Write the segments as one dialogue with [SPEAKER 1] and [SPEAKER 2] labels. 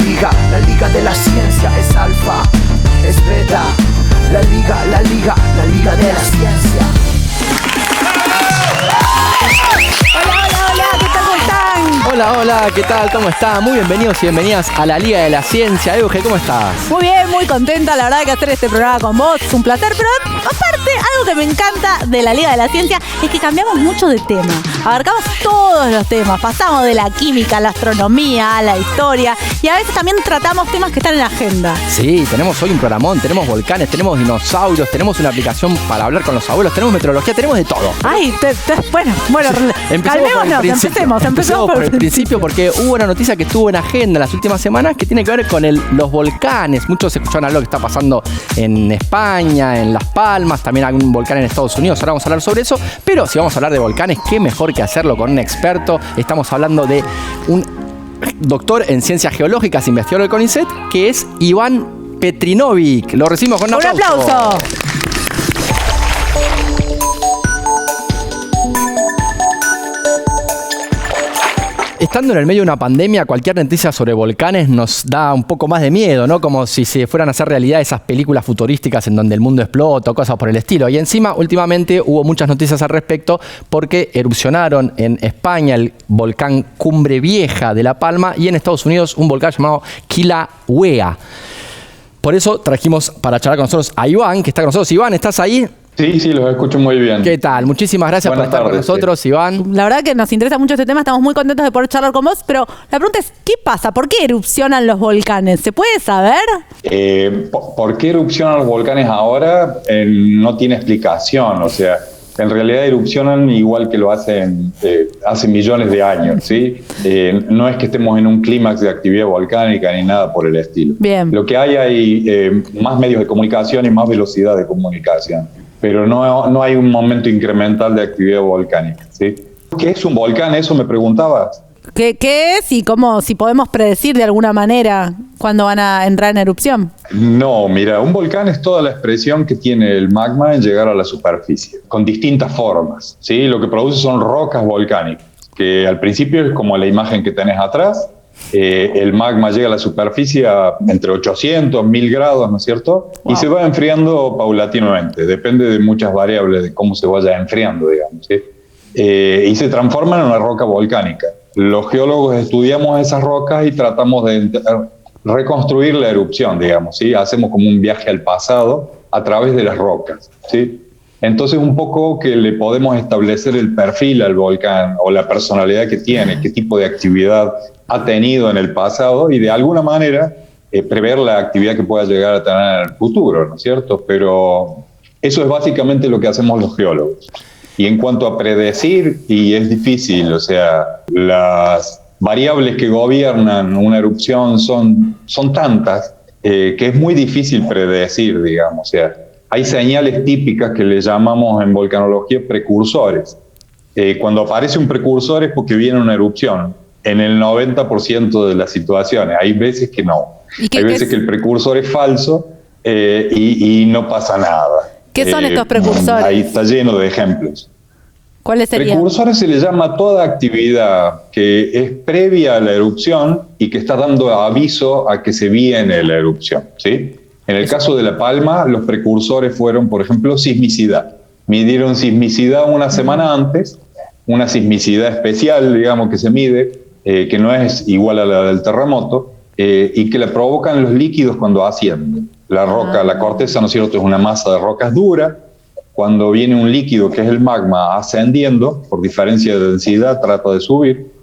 [SPEAKER 1] liga de la ciencia es alfa, es beta. La liga de la ciencia.
[SPEAKER 2] Hola, ¿qué tal? ¿Cómo están? Muy bienvenidos y bienvenidas a la Liga de la Ciencia. Euge, ¿cómo estás?
[SPEAKER 3] Muy bien, muy contenta, la verdad, que hacer este programa con vos es un placer, pero aparte, algo que me encanta de la Liga de la Ciencia es que cambiamos mucho de tema. Abarcamos todos los temas, pasamos de la química a la astronomía, a la historia, y a veces también tratamos temas que están en la agenda.
[SPEAKER 2] Sí, tenemos hoy un programón, tenemos volcanes, tenemos dinosaurios, tenemos una aplicación para hablar con los abuelos, tenemos meteorología, tenemos de todo.
[SPEAKER 3] Ay, bueno, calmémonos, empecemos
[SPEAKER 2] por el principio, porque hubo una noticia que estuvo en agenda en las últimas semanas que tiene que ver con los volcanes. Muchos escucharon algo que está pasando en España, en Las Palmas, también algún volcán en Estados Unidos. Ahora vamos a hablar sobre eso, pero si vamos a hablar de volcanes, qué mejor que hacerlo con un experto. Estamos hablando de un doctor en ciencias geológicas, investigador del CONICET, que es Iván Petrinovic. Lo recibimos con un aplauso.
[SPEAKER 3] ¡Un aplauso!
[SPEAKER 2] Estando en el medio de una pandemia, cualquier noticia sobre volcanes nos da un poco más de miedo, ¿no? Como si se fueran a hacer realidad esas películas futurísticas en donde el mundo explota o cosas por el estilo. Y encima, últimamente, hubo muchas noticias al respecto porque erupcionaron en España el volcán Cumbre Vieja de La Palma y en Estados Unidos un volcán llamado Kilauea. Por eso trajimos para charlar con nosotros a Iván, que está con nosotros. Iván, ¿estás ahí?
[SPEAKER 4] Sí, los escucho muy bien.
[SPEAKER 2] ¿Qué tal? Muchísimas gracias por estar con nosotros, sí. Iván.
[SPEAKER 3] La verdad que nos interesa mucho este tema, estamos muy contentos de poder charlar con vos, pero la pregunta es, ¿qué pasa? ¿Por qué erupcionan los volcanes? ¿Se puede saber?
[SPEAKER 4] ¿Por qué erupcionan los volcanes ahora? No tiene explicación, o sea, en realidad erupcionan igual que lo hacen hace millones de años, ¿sí? No es que estemos en un clímax de actividad volcánica ni nada por el estilo.
[SPEAKER 3] Bien.
[SPEAKER 4] Lo que hay más medios de comunicación y más velocidad de comunicación. Pero no hay un momento incremental de actividad volcánica, ¿sí? ¿Qué es un volcán? Eso me preguntabas.
[SPEAKER 3] ¿Qué es y cómo, si podemos predecir de alguna manera cuándo van a entrar en erupción?
[SPEAKER 4] No, mira, un volcán es toda la expresión que tiene el magma en llegar a la superficie, con distintas formas, ¿sí? Lo que produce son rocas volcánicas, que al principio es como la imagen que tenés atrás. El magma llega a la superficie a entre 800, 1000 grados, ¿no es cierto? Wow. Y se va enfriando paulatinamente, depende de muchas variables de cómo se vaya enfriando, digamos, ¿sí? Y se transforma en una roca volcánica. Los geólogos estudiamos esas rocas y tratamos de reconstruir la erupción, digamos, ¿sí? Hacemos como un viaje al pasado a través de las rocas, ¿sí? Entonces un poco que le podemos establecer el perfil al volcán o la personalidad que tiene, qué tipo de actividad ha tenido en el pasado y de alguna manera prever la actividad que pueda llegar a tener en el futuro, ¿no es cierto? Pero eso es básicamente lo que hacemos los geólogos. Y en cuanto a predecir, y es difícil, o sea, las variables que gobiernan una erupción son tantas que es muy difícil predecir, digamos, o sea, hay señales típicas que le llamamos en volcanología precursores. Cuando aparece un precursor es porque viene una erupción. En el 90% de las situaciones. Hay veces que no. Hay veces que el precursor es falso y no pasa nada.
[SPEAKER 3] ¿Qué son estos precursores?
[SPEAKER 4] Ahí está lleno de ejemplos.
[SPEAKER 3] ¿Cuáles serían?
[SPEAKER 4] Precursores se le llama toda actividad que es previa a la erupción y que está dando aviso a que se viene la erupción, ¿sí? En el caso de La Palma, los precursores fueron, por ejemplo, sismicidad. Midieron sismicidad una semana antes, una sismicidad especial, digamos, que se mide, que no es igual a la del terremoto, y que la provocan los líquidos cuando ascienden. La roca, la corteza, ¿no es cierto?, es una masa de rocas dura. Cuando viene un líquido, que es el magma, ascendiendo, por diferencia de densidad, trata de subir,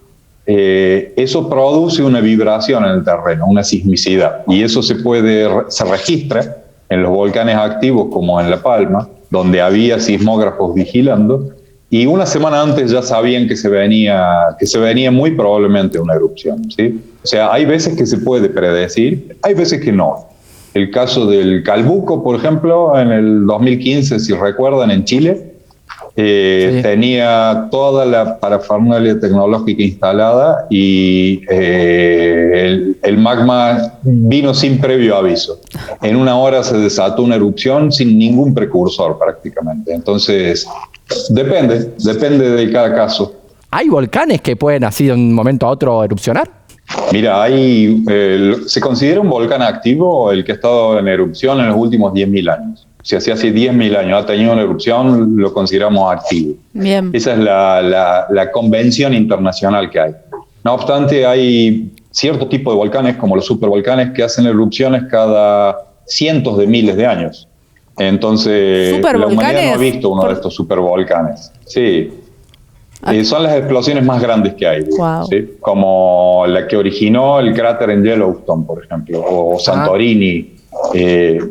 [SPEAKER 4] eso produce una vibración en el terreno, una sismicidad. Y eso se registra en los volcanes activos, como en La Palma, donde había sismógrafos vigilando, y una semana antes ya sabían que se venía muy probablemente una erupción, ¿sí? O sea, hay veces que se puede predecir, hay veces que no. El caso del Calbuco, por ejemplo, en el 2015, si recuerdan, en Chile, sí, tenía toda la parafernalia tecnológica instalada y el magma vino sin previo aviso. En una hora se desató una erupción sin ningún precursor prácticamente. Entonces, depende de cada caso.
[SPEAKER 2] ¿Hay volcanes que pueden así de un momento a otro erupcionar?
[SPEAKER 4] Mira, se considera un volcán activo el que ha estado en erupción en los últimos 10.000 años. Si hace 10.000 años ha tenido una erupción, lo consideramos activo.
[SPEAKER 3] Bien.
[SPEAKER 4] Esa es la convención internacional que hay. No obstante, hay cierto tipo de volcanes, como los supervolcanes, que hacen erupciones cada cientos de miles de años. Entonces, la humanidad no ha visto uno de estos supervolcanes. Sí. Son las explosiones más grandes que hay,
[SPEAKER 3] Wow.
[SPEAKER 4] ¿sí? Como la que originó el cráter en Yellowstone, por ejemplo, o Santorini.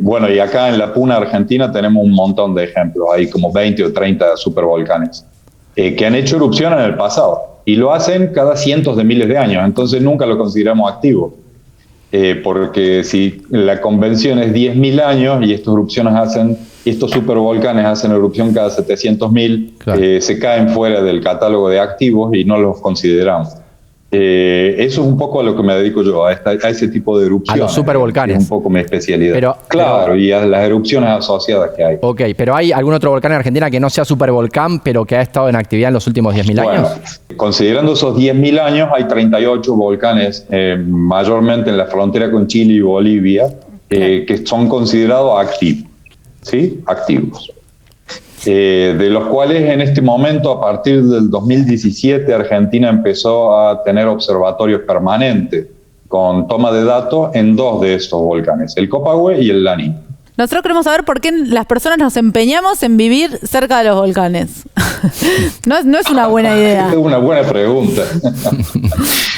[SPEAKER 4] Bueno, y acá en la Puna, Argentina, tenemos un montón de ejemplos. Hay como 20 o 30 supervolcanes que han hecho erupción en el pasado y lo hacen cada cientos de miles de años. Entonces nunca lo consideramos activo. Porque si la convención es 10.000 años y estos supervolcanes hacen erupción cada 700.000, claro, se caen fuera del catálogo de activos y no los consideramos. Eso es un poco a lo que me dedico yo, a ese tipo de erupciones.
[SPEAKER 2] A los supervolcanes.
[SPEAKER 4] Es un poco mi especialidad. Claro, y a las erupciones asociadas que hay.
[SPEAKER 2] Ok, pero ¿hay algún otro volcán en Argentina que no sea supervolcán, pero que ha estado en actividad en los últimos 10.000 años?
[SPEAKER 4] Considerando esos 10.000 años, hay 38 volcanes, mayormente en la frontera con Chile y Bolivia, que son considerados activos. ¿Sí? Activos. De los cuales en este momento, a partir del 2017, Argentina empezó a tener observatorios permanentes con toma de datos en 2 de estos volcanes, el Copahue y el Lanín.
[SPEAKER 3] Nosotros queremos saber por qué las personas nos empeñamos en vivir cerca de los volcanes. No es una buena idea.
[SPEAKER 4] Es una buena pregunta.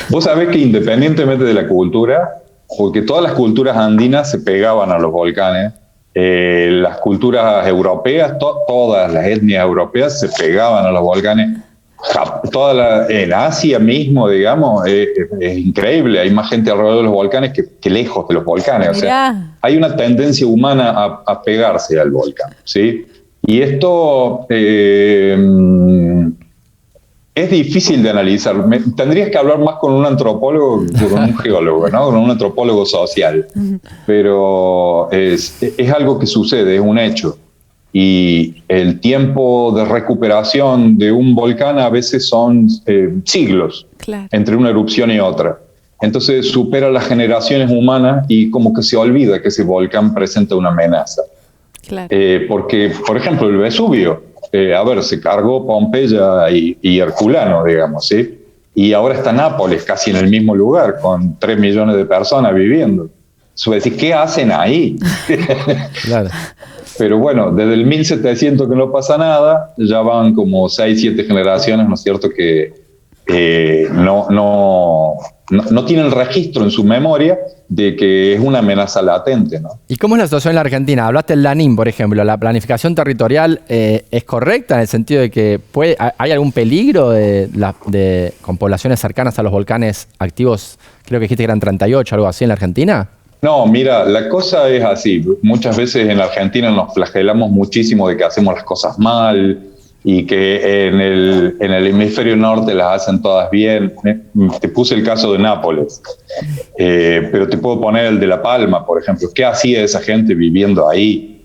[SPEAKER 4] Vos sabés que independientemente de la cultura, porque todas las culturas andinas se pegaban a los volcanes, las culturas europeas, todas las etnias europeas se pegaban a los volcanes. En Asia mismo, digamos, es increíble. Hay más gente alrededor de los volcanes que lejos de los volcanes. O sea, hay una tendencia humana a pegarse al volcán, ¿sí? Y esto es difícil de analizar. Tendrías que hablar más con un antropólogo que con un geólogo, ¿no? Con un antropólogo social. Pero es algo que sucede, es un hecho. Y el tiempo de recuperación de un volcán a veces son siglos, claro, entre una erupción y otra. Entonces supera las generaciones humanas y como que se olvida que ese volcán presenta una amenaza. Claro. Porque, por ejemplo, el Vesubio, se cargó Pompeya y Herculano, digamos, ¿sí? Y ahora está Nápoles, casi en el mismo lugar, con 3 millones de personas viviendo. Decir, ¿qué hacen ahí? Claro. Pero bueno, desde el 1700 que no pasa nada, ya van como 6, 7 generaciones, ¿no es cierto?, que no tienen registro en su memoria de que es una amenaza latente, ¿no?
[SPEAKER 2] ¿Y cómo es la situación en la Argentina? Hablaste del Lanín, por ejemplo. ¿La planificación territorial es correcta en el sentido de que hay algún peligro con poblaciones cercanas a los volcanes activos? Creo que dijiste que eran 38, algo así en la Argentina.
[SPEAKER 4] No, mira, la cosa es así. Muchas veces en Argentina nos flagelamos muchísimo de que hacemos las cosas mal y que en el hemisferio norte las hacen todas bien. Te puse el caso de Nápoles, pero te puedo poner el de La Palma, por ejemplo. ¿Qué hacía esa gente viviendo ahí?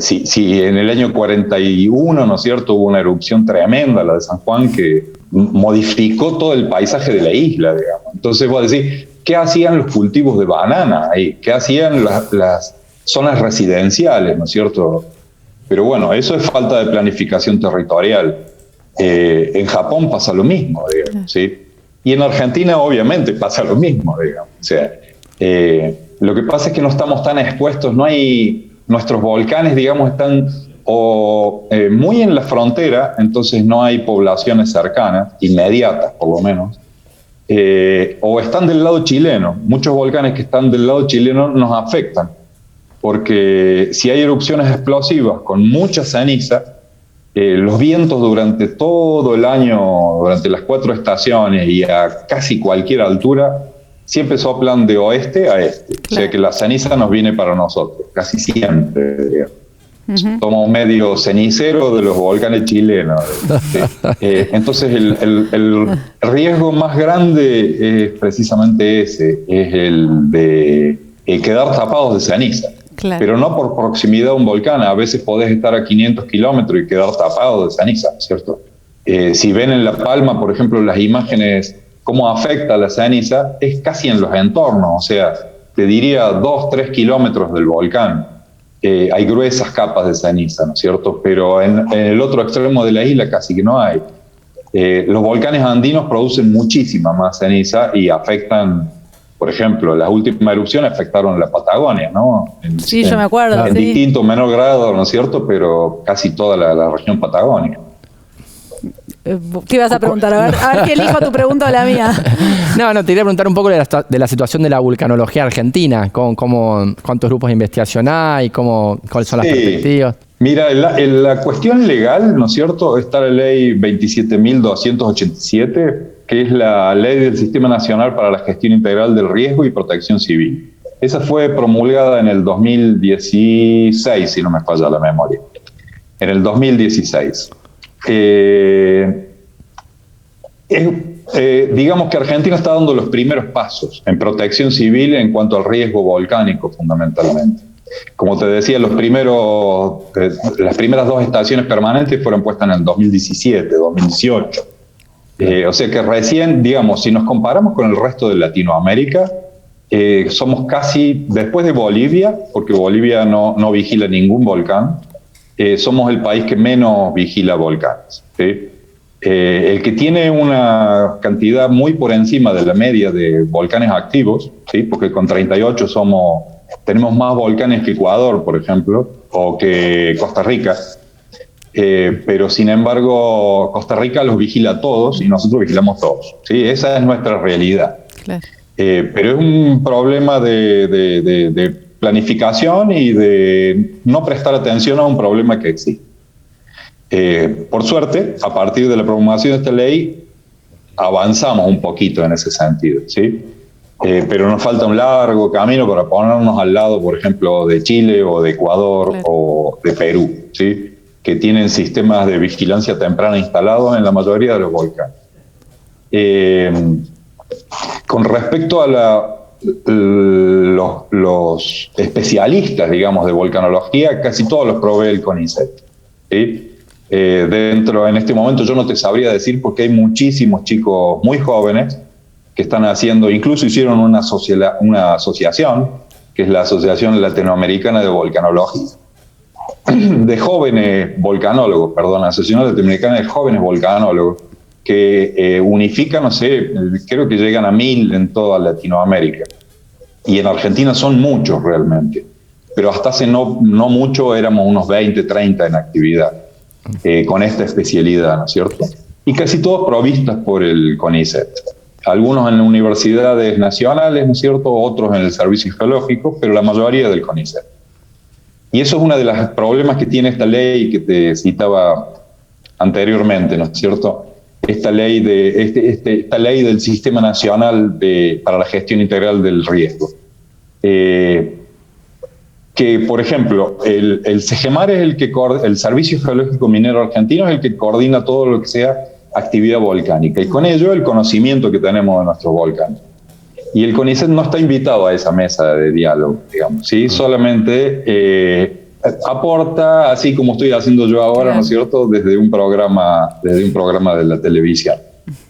[SPEAKER 4] Si en el año 41, ¿no es cierto?, hubo una erupción tremenda, la de San Juan, que modificó todo el paisaje de la isla, digamos. Entonces vos decís, ¿qué hacían los cultivos de banana ahí? ¿Qué hacían las zonas residenciales, ¿no es cierto? Pero bueno, eso es falta de planificación territorial. En Japón pasa lo mismo, digamos, ¿sí? Y en Argentina obviamente pasa lo mismo, digamos. O sea, lo que pasa es que no estamos tan expuestos, nuestros volcanes, digamos, están muy en la frontera, entonces no hay poblaciones cercanas, inmediatas por lo menos, o están del lado chileno. Muchos volcanes que están del lado chileno nos afectan, porque si hay erupciones explosivas con mucha ceniza, los vientos durante todo el año, durante las 4 estaciones y a casi cualquier altura, siempre soplan de oeste a este. Claro. O sea que la ceniza nos viene para nosotros, casi siempre, digamos. Somos medio cenicero de los volcanes chilenos. Entonces el riesgo más grande es precisamente ese, es el de quedar tapados de ceniza. Claro. Pero no por proximidad a un volcán. A veces podés estar a 500 kilómetros y quedar tapado de ceniza, ¿cierto? Si ven en La Palma, por ejemplo, las imágenes cómo afecta la ceniza es casi en los entornos, o sea, te diría 2-3 kilómetros del volcán. Hay gruesas capas de ceniza, ¿no es cierto? Pero en el otro extremo de la isla casi que no hay. Los volcanes andinos producen muchísima más ceniza y afectan, por ejemplo, las últimas erupciones afectaron la Patagonia, ¿no?
[SPEAKER 3] Sí, yo me acuerdo.
[SPEAKER 4] En distinto, menor grado, ¿no es cierto? Pero casi toda la región patagónica.
[SPEAKER 3] ¿Qué ibas a preguntar? A ver qué elijo tu pregunta o la mía.
[SPEAKER 2] No, te quería preguntar un poco de la situación de la vulcanología argentina. ¿Cuántos grupos de investigación hay? ¿Cuáles son las perspectivas?
[SPEAKER 4] Mira, la cuestión legal, ¿no es cierto? Está la ley 27.287, que es la ley del Sistema Nacional para la Gestión Integral del Riesgo y Protección Civil. Esa fue promulgada en el 2016, si no me falla la memoria. En el 2016. Digamos que Argentina está dando los primeros pasos en protección civil en cuanto al riesgo volcánico, fundamentalmente. Como te decía, las primeras 2 estaciones permanentes fueron puestas en el 2017, 2018. O sea que recién, digamos, si nos comparamos con el resto de Latinoamérica, somos casi, después de Bolivia, porque Bolivia no vigila ningún volcán, somos el país que menos vigila volcanes, ¿sí? El que tiene una cantidad muy por encima de la media de volcanes activos, ¿sí? Porque con 38 tenemos más volcanes que Ecuador, por ejemplo, o que Costa Rica, pero sin embargo Costa Rica los vigila todos y nosotros vigilamos todos, ¿sí? Esa es nuestra realidad. Claro. Pero es un problema de planificación y de no prestar atención a un problema que existe. Por suerte, a partir de la promulgación de esta ley, avanzamos un poquito en ese sentido, ¿sí? Pero nos falta un largo camino para ponernos al lado, por ejemplo, de Chile o de Ecuador, claro, o de Perú, ¿sí? Que tienen sistemas de vigilancia temprana instalados en la mayoría de los volcanes. Con respecto a los especialistas, digamos, de volcanología, casi todos los provee el CONICET, ¿sí? En este momento yo no te sabría decir porque hay muchísimos chicos muy jóvenes que están haciendo, incluso hicieron una asociación, que es la Asociación Latinoamericana de Volcanología, de jóvenes volcanólogos, Asociación Latinoamericana de Jóvenes Volcanólogos, que unifican, no sé, creo que llegan a 1000 en toda Latinoamérica. Y en Argentina son muchos realmente, pero hasta hace no mucho éramos unos 20, 30 en actividad, con esta especialidad, ¿no es cierto? Y casi todos provistas por el CONICET. Algunos en universidades nacionales, ¿no es cierto? Otros en el Servicio Geológico, pero la mayoría del CONICET. Y eso es uno de los problemas que tiene esta ley que te citaba anteriormente, ¿no es cierto? Esta ley esta ley del Sistema Nacional para la Gestión Integral del Riesgo. Que, por ejemplo, el SEGEMAR es el Servicio Geológico Minero Argentino es el que coordina todo lo que sea actividad volcánica, y con ello el conocimiento que tenemos de nuestros volcanes. Y el CONICET no está invitado a esa mesa de diálogo, digamos, ¿sí? Solamente aporta, así como estoy haciendo yo ahora, ¿no es cierto?, desde un programa de la televisión.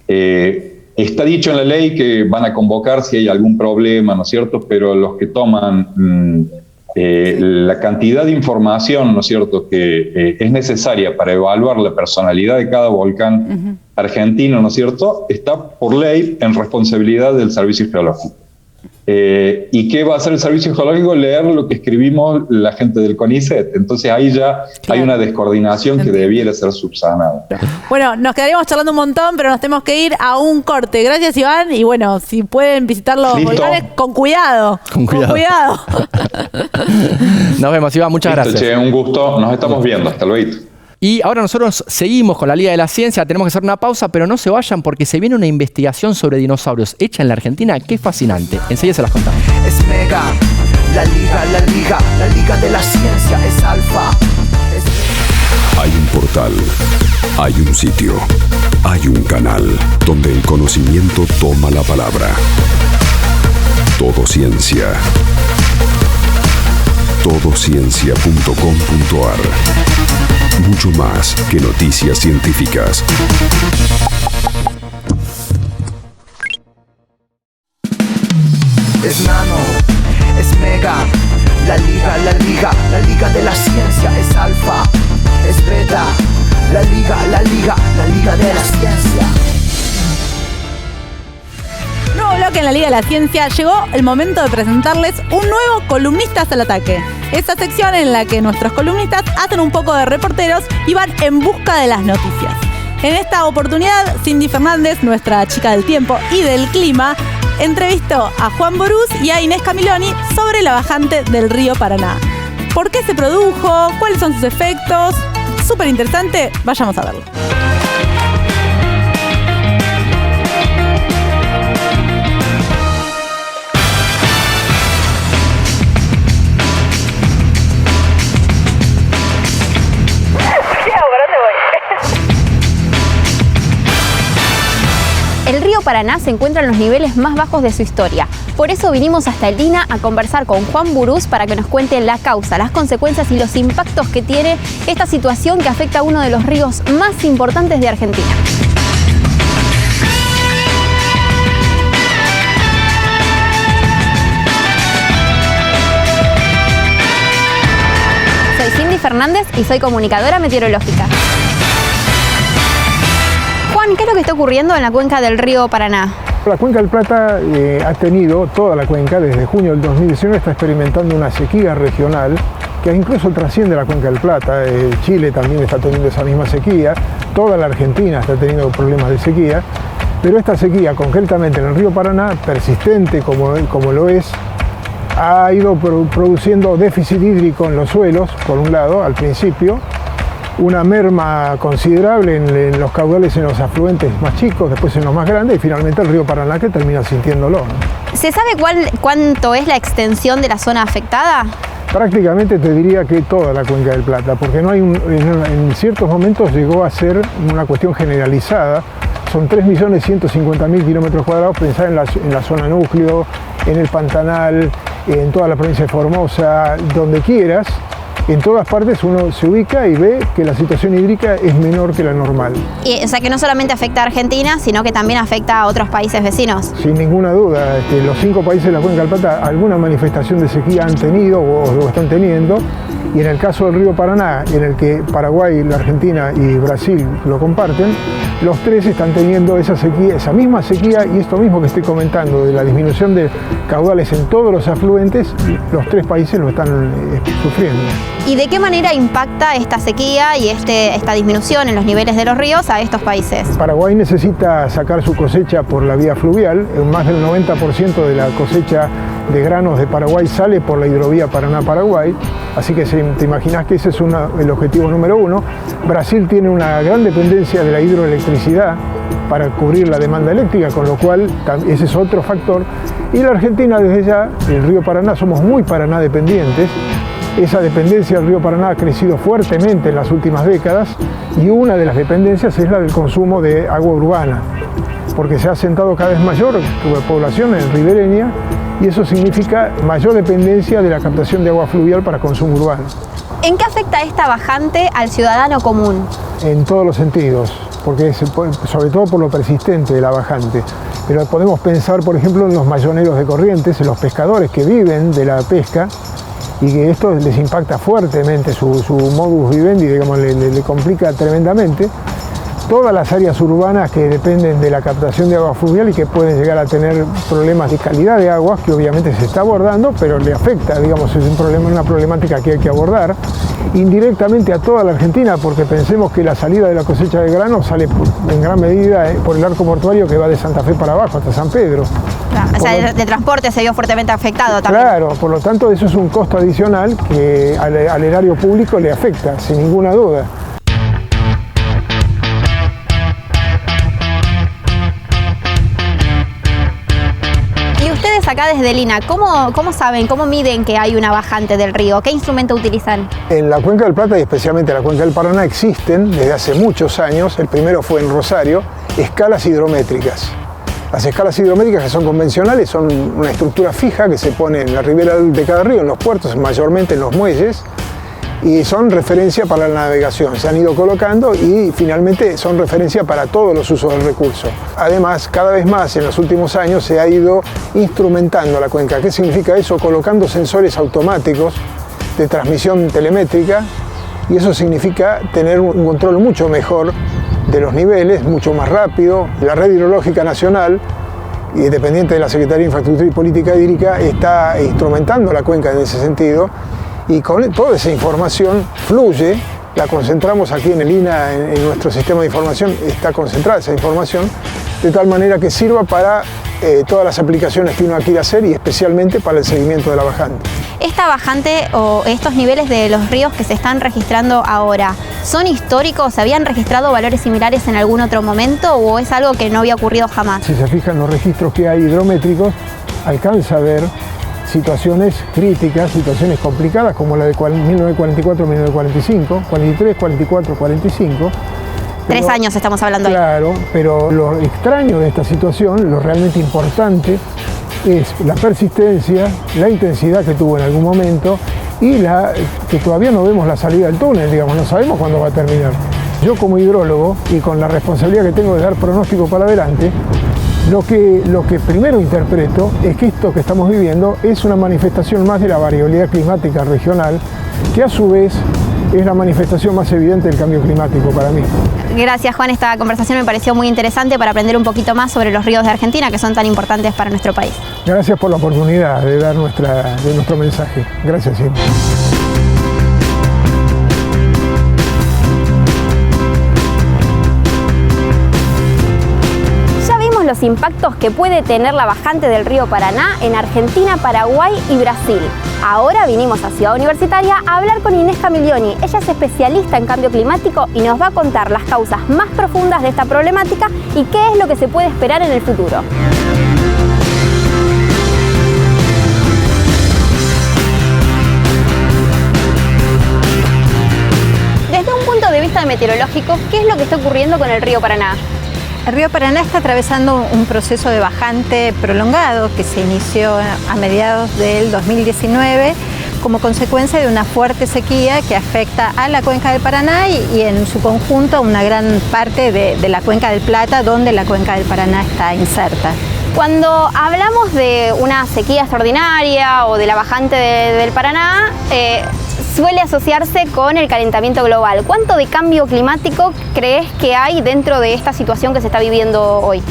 [SPEAKER 4] Está dicho en la ley que van a convocar si hay algún problema, ¿no es cierto?, pero los que toman la cantidad de información, ¿no es cierto?, que es necesaria para evaluar la personalidad de cada volcán argentino, ¿no es cierto?, está por ley en responsabilidad del Servicio Geológico. ¿Y qué va a hacer el Servicio Geológico? Leer lo que escribimos la gente del CONICET. Entonces ahí ya hay una descoordinación que debiera ser subsanada.
[SPEAKER 3] Bueno, nos quedaríamos charlando un montón, pero nos tenemos que ir a un corte. Gracias, Iván. Y bueno, si pueden visitar los volcanes, con cuidado. Con cuidado.
[SPEAKER 2] Nos vemos, Iván. Muchas gracias.
[SPEAKER 4] Che, un gusto. Nos estamos viendo. Hasta luego.
[SPEAKER 2] Y ahora nosotros seguimos con la Liga de la Ciencia, tenemos que hacer una pausa, pero no se vayan porque se viene una investigación sobre dinosaurios hecha en la Argentina que es fascinante. Enseguida se las contamos.
[SPEAKER 1] Es mega, la Liga de la Ciencia es alfa.
[SPEAKER 5] Hay un portal, hay un sitio, hay un canal donde el conocimiento toma la palabra. Todo Ciencia. Todociencia.com.ar. Mucho más que noticias científicas.
[SPEAKER 1] es nano, es mega. La liga de la ciencia es alfa, es beta. La liga de la ciencia.
[SPEAKER 3] Nuevo bloque en la Liga de la Ciencia. Llegó el momento de presentarles un nuevo Columnistas al Ataque. Esta sección en la que nuestros columnistas hacen un poco de reporteros y van en busca de las noticias. En esta oportunidad, Cindy Fernández, nuestra chica del tiempo y del clima, entrevistó a Juan Borús y a Inés Camiloni sobre la bajante del río Paraná. ¿Por qué se produjo? ¿Cuáles son sus efectos? Súper interesante, vayamos a verlo.
[SPEAKER 6] El río Paraná se encuentra en los niveles más bajos de su historia. Por eso vinimos hasta el Dina a conversar con Juan Borús para que nos cuente la causa, las consecuencias y los impactos que tiene esta situación que afecta a uno de los ríos más importantes de Argentina. Soy Cindy Fernández y soy comunicadora meteorológica. Juan, ¿qué es lo que está ocurriendo en la cuenca del río Paraná?
[SPEAKER 7] La cuenca del Plata ha tenido, toda la cuenca, desde junio del 2019, está experimentando una sequía regional que incluso trasciende la cuenca del Plata. Chile también está teniendo esa misma sequía, toda la Argentina está teniendo problemas de sequía, pero esta sequía, concretamente en el río Paraná, persistente como lo es, ha ido produciendo déficit hídrico en los suelos, por un lado, al principio, una merma considerable en los caudales en los afluentes más chicos, después en los más grandes y finalmente el río Paraná que termina sintiéndolo, ¿no?
[SPEAKER 6] ¿Se sabe cuánto es la extensión de la zona afectada?
[SPEAKER 7] Prácticamente te diría que toda la cuenca del Plata, porque no hay en ciertos momentos llegó a ser una cuestión generalizada. Son 3.150.000 kilómetros cuadrados, pensar en la zona núcleo, en el Pantanal, en toda la provincia de Formosa, donde quieras. En todas partes uno se ubica y ve que la situación hídrica es menor que la normal.
[SPEAKER 6] O sea que no solamente afecta a Argentina, sino que también afecta a otros países vecinos.
[SPEAKER 7] Sin ninguna duda, los 5 países de la cuenca del Plata alguna manifestación de sequía han tenido o lo están teniendo. Y en el caso del río Paraná, en el que Paraguay, la Argentina y Brasil lo comparten, los 3 están teniendo esa sequía, esa misma sequía y esto mismo que estoy comentando de la disminución de caudales en todos los afluentes, los 3 países lo están sufriendo.
[SPEAKER 6] ¿Y de qué manera impacta esta sequía y esta disminución en los niveles de los ríos a estos países?
[SPEAKER 7] Paraguay necesita sacar su cosecha por la vía fluvial. Más del 90% de la cosecha de granos de Paraguay sale por la hidrovía Paraná-Paraguay, así que te imaginás que ese es el objetivo número 1. Brasil tiene una gran dependencia de la hidroelectricidad para cubrir la demanda eléctrica, con lo cual ese es otro factor. Y la Argentina, desde ya, el río Paraná, somos muy Paraná dependientes. Esa dependencia del río Paraná ha crecido fuertemente en las últimas décadas y una de las dependencias es la del consumo de agua urbana, porque se ha asentado cada vez mayor población en ribereña y eso significa mayor dependencia de la captación de agua fluvial para consumo urbano.
[SPEAKER 6] ¿En qué afecta esta bajante al ciudadano común?
[SPEAKER 7] En todos los sentidos, porque sobre todo por lo persistente de la bajante. Pero podemos pensar, por ejemplo, en los mayoneros de Corrientes, en los pescadores que viven de la pesca, y que esto les impacta fuertemente su modus vivendi, digamos, le complica tremendamente. Todas las áreas urbanas que dependen de la captación de agua fluvial y que pueden llegar a tener problemas de calidad de agua, que obviamente se está abordando, pero le afecta, digamos, es una problemática que hay que abordar. Indirectamente a toda la Argentina, porque pensemos que la salida de la cosecha de grano sale en gran medida por el arco mortuario que va de Santa Fe para abajo hasta San Pedro.
[SPEAKER 6] Claro, o sea, de transporte se vio fuertemente afectado también.
[SPEAKER 7] Claro, por lo tanto eso es un costo adicional que al erario público le afecta, sin ninguna duda.
[SPEAKER 6] Acá desde Lina, ¿cómo saben, cómo miden que hay una bajante del río? ¿Qué instrumento utilizan?
[SPEAKER 7] En la Cuenca del Plata y especialmente en la Cuenca del Paraná existen desde hace muchos años, el primero fue en Rosario, escalas hidrométricas. Las escalas hidrométricas que son convencionales son una estructura fija que se pone en la ribera de cada río, en los puertos, mayormente en los muelles, y son referencia para la navegación. Se han ido colocando y finalmente son referencia para todos los usos del recurso. Además, cada vez más en los últimos años se ha ido instrumentando la cuenca. ¿Qué significa eso? Colocando sensores automáticos de transmisión telemétrica, y eso significa tener un control mucho mejor de los niveles, mucho más rápido. La Red Hidrológica Nacional, y dependiente de la Secretaría de Infraestructura y Política Hídrica, está instrumentando la cuenca en ese sentido, y con toda esa información fluye, la concentramos aquí en el INA, en nuestro sistema de información, está concentrada esa información, de tal manera que sirva para todas las aplicaciones que uno quiere hacer y especialmente para el seguimiento de la bajante.
[SPEAKER 6] ¿Esta bajante o estos niveles de los ríos que se están registrando ahora son históricos? ¿Se habían registrado valores similares en algún otro momento o es algo que no había ocurrido jamás?
[SPEAKER 7] Si se fijan los registros que hay hidrométricos, alcanza a ver situaciones críticas, situaciones complicadas como la de 1944-1945, 43, 44, 45.
[SPEAKER 6] 3 años estamos hablando ahí.
[SPEAKER 7] Claro, pero lo extraño de esta situación, lo realmente importante, es la persistencia, la intensidad que tuvo en algún momento y que todavía no vemos la salida del túnel, digamos, no sabemos cuándo va a terminar. Yo como hidrólogo y con la responsabilidad que tengo de dar pronóstico para adelante, lo que primero interpreto es que esto que estamos viviendo es una manifestación más de la variabilidad climática regional, que a su vez es la manifestación más evidente del cambio climático para mí.
[SPEAKER 6] Gracias, Juan. Esta conversación me pareció muy interesante para aprender un poquito más sobre los ríos de Argentina, que son tan importantes para nuestro país.
[SPEAKER 7] Gracias por la oportunidad de dar nuestro mensaje. Gracias siempre.
[SPEAKER 6] Los impactos que puede tener la bajante del río Paraná en Argentina, Paraguay y Brasil. Ahora vinimos a Ciudad Universitaria a hablar con Inés Camiglioni. Ella es especialista en cambio climático y nos va a contar las causas más profundas de esta problemática y qué es lo que se puede esperar en el futuro. Desde un punto de vista meteorológico, ¿qué es lo que está ocurriendo con el río Paraná?
[SPEAKER 8] El río Paraná está atravesando un proceso de bajante prolongado que se inició a mediados del 2019 como consecuencia de una fuerte sequía que afecta a la cuenca del Paraná y en su conjunto a una gran parte de la cuenca del Plata, donde la cuenca del Paraná está inserta.
[SPEAKER 6] Cuando hablamos de una sequía extraordinaria o de la bajante del Paraná, suele asociarse con el calentamiento global. ¿Cuánto de cambio climático crees que hay dentro de esta situación que se está viviendo hoy?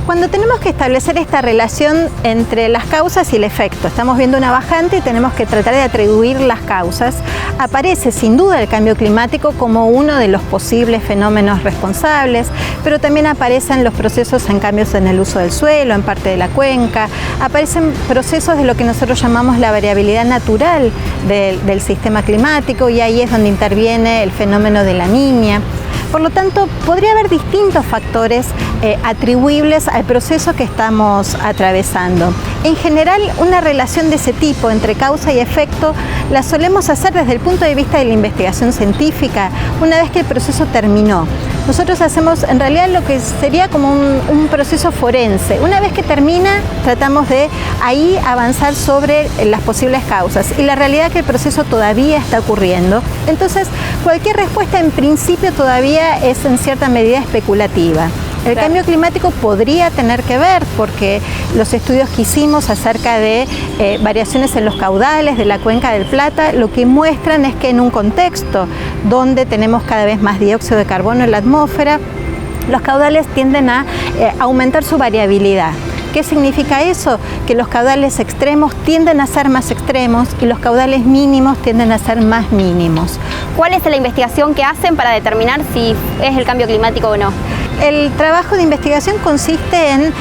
[SPEAKER 8] Cuando tenemos que establecer esta relación entre las causas y el efecto, estamos viendo una bajante y tenemos que tratar de atribuir las causas, aparece sin duda el cambio climático como uno de los posibles fenómenos responsables, pero también aparecen los procesos en cambios en el uso del suelo, en parte de la cuenca, aparecen procesos de lo que nosotros llamamos la variabilidad natural del sistema climático, y ahí es donde interviene el fenómeno de la Niña. Por lo tanto, podría haber distintos factores atribuibles al proceso que estamos atravesando. En general, una relación de ese tipo entre causa y efecto la solemos hacer desde el punto de vista de la investigación científica una vez que el proceso terminó. Nosotros hacemos en realidad lo que sería como un proceso forense. Una vez que termina, tratamos de ahí avanzar sobre las posibles causas. Y la realidad es que el proceso todavía está ocurriendo. Entonces, cualquier respuesta en principio todavía es en cierta medida especulativa. El cambio climático podría tener que ver porque los estudios que hicimos acerca de variaciones en los caudales de la cuenca del Plata lo que muestran es que en un contexto donde tenemos cada vez más dióxido de carbono en la atmósfera, los caudales tienden a aumentar su variabilidad. ¿Qué significa eso? Que los caudales extremos tienden a ser más extremos y los caudales mínimos tienden a ser más mínimos.
[SPEAKER 6] ¿Cuál es la investigación que hacen para determinar si es el cambio climático o no?
[SPEAKER 8] El trabajo de investigación consiste en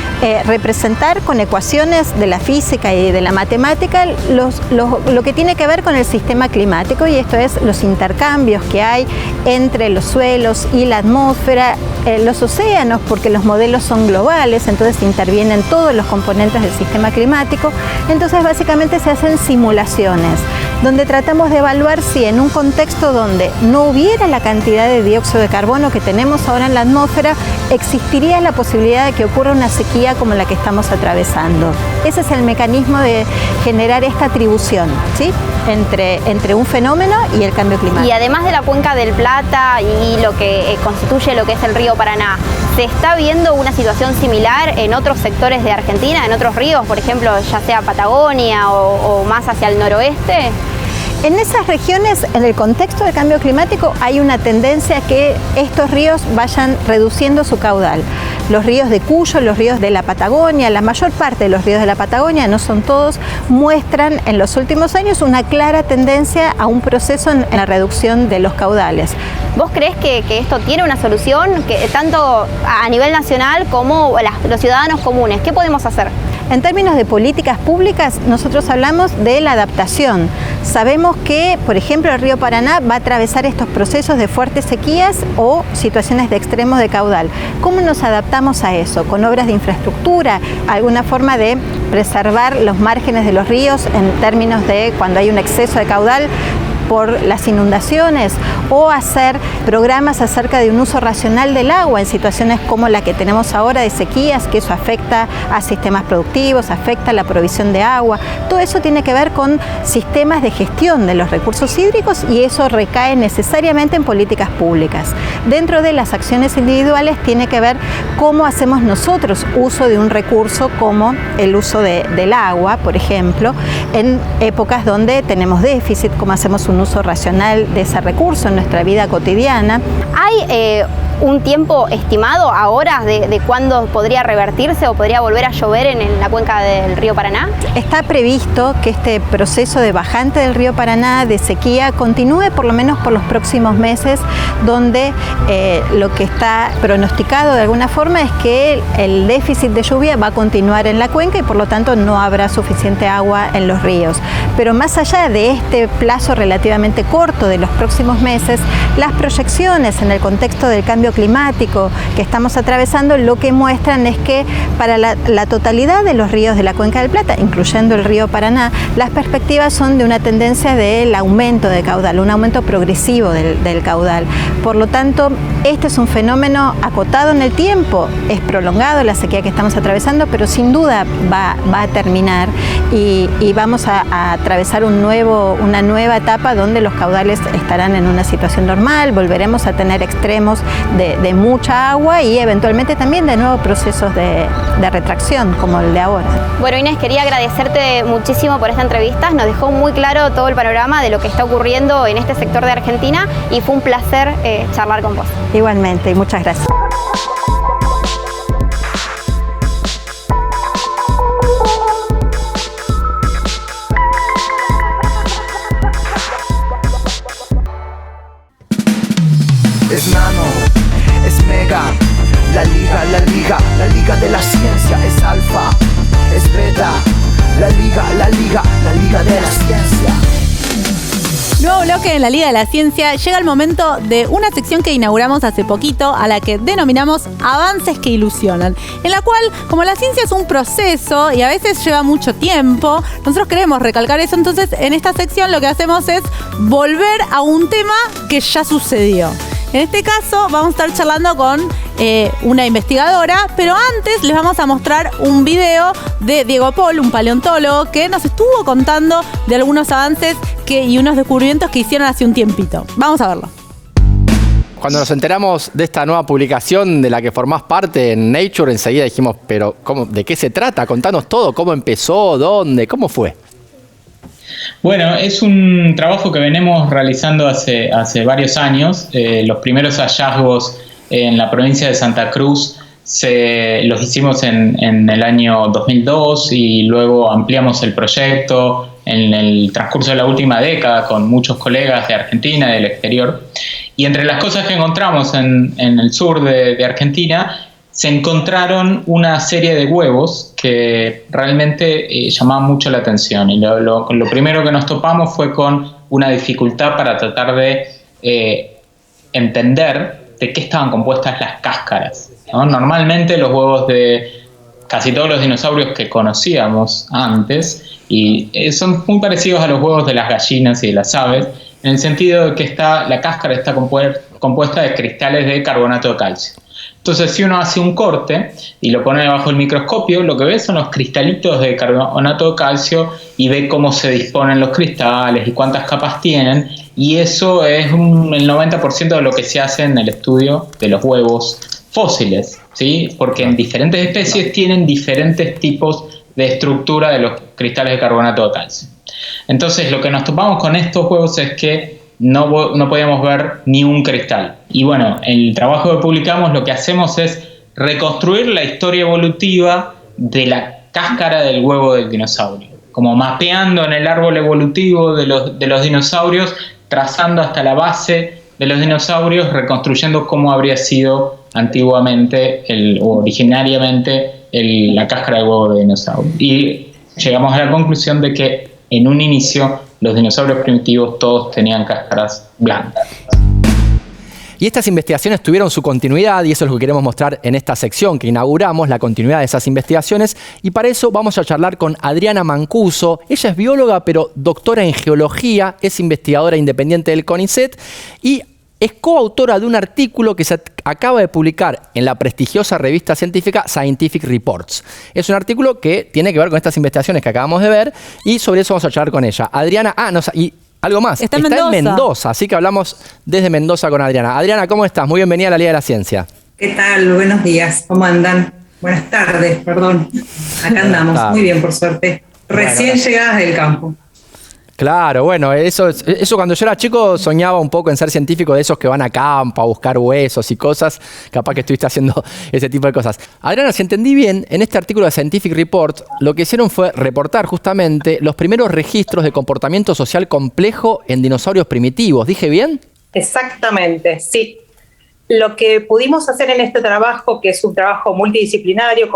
[SPEAKER 8] representar con ecuaciones de la física y de la matemática lo que tiene que ver con el sistema climático, y esto es los intercambios que hay entre los suelos y la atmósfera, los océanos, porque los modelos son globales, entonces intervienen todos los componentes del sistema climático. Entonces básicamente se hacen simulaciones donde tratamos de evaluar si en un contexto donde no hubiera la cantidad de dióxido de carbono que tenemos ahora en la atmósfera, existiría la posibilidad de que ocurra una sequía como la que estamos atravesando. Ese es el mecanismo de generar esta atribución, ¿sí?, entre un fenómeno y el cambio climático.
[SPEAKER 6] Y además de la cuenca del Plata y lo que constituye lo que es el río Paraná, ¿se está viendo una situación similar en otros sectores de Argentina, en otros ríos, por ejemplo, ya sea Patagonia o más hacia el noroeste?
[SPEAKER 8] En esas regiones, en el contexto del cambio climático, hay una tendencia a que estos ríos vayan reduciendo su caudal. Los ríos de Cuyo, los ríos de la Patagonia, la mayor parte de los ríos de la Patagonia, no son todos, muestran en los últimos años una clara tendencia a un proceso en la reducción de los caudales.
[SPEAKER 6] ¿Vos crees que esto tiene una solución, que tanto a nivel nacional como los ciudadanos comunes? ¿Qué podemos hacer?
[SPEAKER 8] En términos de políticas públicas, nosotros hablamos de la adaptación. Sabemos que, por ejemplo, el río Paraná va a atravesar estos procesos de fuertes sequías o situaciones de extremos de caudal. ¿Cómo nos adaptamos a eso? Con obras de infraestructura, alguna forma de preservar los márgenes de los ríos en términos de cuando hay un exceso de caudal por las inundaciones, o hacer programas acerca de un uso racional del agua en situaciones como la que tenemos ahora de sequías, que eso afecta a sistemas productivos, afecta a la provisión de agua. Todo eso tiene que ver con sistemas de gestión de los recursos hídricos y eso recae necesariamente en políticas públicas. Dentro de las acciones individuales tiene que ver cómo hacemos nosotros uso de un recurso como el uso del agua, por ejemplo, en épocas donde tenemos déficit, cómo hacemos un uso racional de ese recurso en nuestra vida cotidiana.
[SPEAKER 6] ¿Hay un tiempo estimado ahora de cuándo podría revertirse o podría volver a llover en la cuenca del río Paraná?
[SPEAKER 8] Está previsto que este proceso de bajante del río Paraná, de sequía, continúe por lo menos por los próximos meses, donde lo que está pronosticado de alguna forma es que el déficit de lluvia va a continuar en la cuenca y por lo tanto no habrá suficiente agua en los ríos. Pero más allá de este plazo relativamente corto de los próximos meses, las proyecciones en el contexto del cambio climático que estamos atravesando lo que muestran es que para la totalidad de los ríos de la Cuenca del Plata, incluyendo el río Paraná, las perspectivas son de una tendencia del aumento de caudal, un aumento progresivo del caudal. Por lo tanto, este es un fenómeno acotado en el tiempo, es prolongado la sequía que estamos atravesando, pero sin duda va a terminar y vamos a atravesar una nueva etapa donde los caudales estarán en una situación normal, volveremos a tener extremos de mucha agua y eventualmente también de nuevos procesos de retracción como el de ahora.
[SPEAKER 6] Bueno, Inés, quería agradecerte muchísimo por esta entrevista, nos dejó muy claro todo el panorama de lo que está ocurriendo en este sector de Argentina y fue un placer charlar con vos.
[SPEAKER 8] Igualmente, y muchas gracias.
[SPEAKER 1] Es nano, es mega, la liga de la ciencia es alfa, es beta, la liga de la ciencia.
[SPEAKER 3] Nuevo bloque en la Liga de la Ciencia. Llega el momento de una sección que inauguramos hace poquito, a la que denominamos Avances que Ilusionan, en la cual, como la ciencia es un proceso y a veces lleva mucho tiempo, nosotros queremos recalcar eso. Entonces, en esta sección lo que hacemos es volver a un tema que ya sucedió. En este caso vamos a estar charlando con una investigadora, pero antes les vamos a mostrar un video de Diego Pol, un paleontólogo, que nos estuvo contando de algunos avances y unos descubrimientos que hicieron hace un tiempito. Vamos a verlo.
[SPEAKER 2] Cuando nos enteramos de esta nueva publicación de la que formás parte en Nature, enseguida dijimos, pero ¿de qué se trata? Contanos todo, cómo empezó, dónde, cómo fue.
[SPEAKER 9] Bueno, es un trabajo que venimos realizando hace varios años. Los primeros hallazgos en la provincia de Santa Cruz los hicimos en el año 2002 y luego ampliamos el proyecto en el transcurso de la última década con muchos colegas de Argentina y del exterior. Y entre las cosas que encontramos en el sur de Argentina, se encontraron una serie de huevos que realmente llamaban mucho la atención. Y lo primero que nos topamos fue con una dificultad para tratar de entender de qué estaban compuestas las cáscaras, ¿no? Normalmente los huevos de casi todos los dinosaurios que conocíamos antes Y son muy parecidos a los huevos de las gallinas y de las aves, en el sentido de que la cáscara está compuesta de cristales de carbonato de calcio. Entonces, si uno hace un corte y lo pone bajo el microscopio, lo que ve son los cristalitos de carbonato de calcio y ve cómo se disponen los cristales y cuántas capas tienen. Y eso es el 90% de lo que se hace en el estudio de los huevos fósiles, ¿sí? Porque en diferentes especies tienen diferentes tipos de estructura de los cristales de carbonato de calcio. Entonces, lo que nos topamos con estos huevos es que no podíamos ver ni un cristal. Y bueno, en el trabajo que publicamos lo que hacemos es reconstruir la historia evolutiva de la cáscara del huevo del dinosaurio, como mapeando en el árbol evolutivo de los dinosaurios, trazando hasta la base de los dinosaurios, reconstruyendo cómo habría sido antiguamente o originariamente la cáscara del huevo de dinosaurio. Y llegamos a la conclusión de que en un inicio los dinosaurios primitivos todos tenían cáscaras blancas.
[SPEAKER 2] Y estas investigaciones tuvieron su continuidad y eso es lo que queremos mostrar en esta sección que inauguramos, la continuidad de esas investigaciones. Y para eso vamos a charlar con Adriana Mancuso. Ella es bióloga pero doctora en geología, es investigadora independiente del CONICET y es coautora de un artículo que se acaba de publicar en la prestigiosa revista científica Scientific Reports. Es un artículo que tiene que ver con estas investigaciones que acabamos de ver y sobre eso vamos a charlar con ella. Adriana, y algo más, está en Mendoza, así que hablamos desde Mendoza con Adriana. Adriana, ¿cómo estás? Muy bienvenida a la Liga de la Ciencia.
[SPEAKER 10] ¿Qué tal? Buenos días, ¿cómo andan? Buenas tardes, perdón. Acá andamos, muy bien, por suerte. Recién llegadas del campo.
[SPEAKER 2] Claro, bueno, eso cuando yo era chico soñaba un poco en ser científico de esos que van a campo a buscar huesos y cosas. Capaz que estuviste haciendo ese tipo de cosas. Adriana, si entendí bien, en este artículo de Scientific Report lo que hicieron fue reportar justamente los primeros registros de comportamiento social complejo en dinosaurios primitivos. ¿Dije bien?
[SPEAKER 10] Exactamente, sí. Lo que pudimos hacer en este trabajo, que es un trabajo multidisciplinario,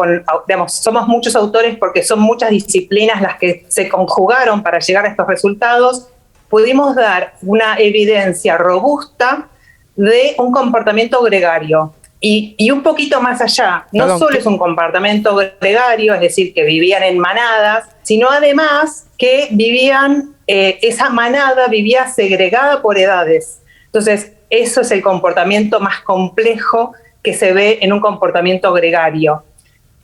[SPEAKER 10] somos muchos autores porque son muchas disciplinas las que se conjugaron para llegar a estos resultados, pudimos dar una evidencia robusta de un comportamiento gregario. Y un poquito más allá, no solo es un comportamiento gregario, es decir, que vivían en manadas, sino además que esa manada vivía segregada por edades. Entonces, eso es el comportamiento más complejo que se ve en un comportamiento gregario.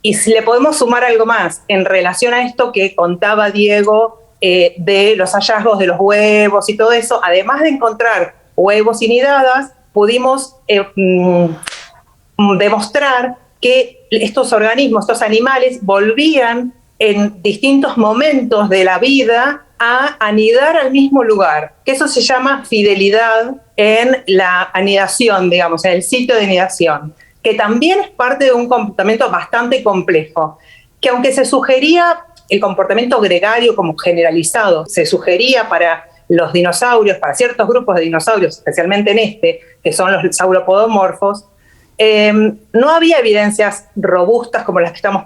[SPEAKER 10] Y si le podemos sumar algo más en relación a esto que contaba Diego de los hallazgos de los huevos y todo eso, además de encontrar huevos y nidadas, pudimos demostrar que estos organismos, estos animales, volvían en distintos momentos de la vida a anidar al mismo lugar, que eso se llama fidelidad en la anidación, digamos, en el sitio de anidación, que también es parte de un comportamiento bastante complejo, que aunque se sugería el comportamiento gregario como generalizado, se sugería para los dinosaurios, para ciertos grupos de dinosaurios, especialmente en que son los sauropodomorfos, no había evidencias robustas como las que estamos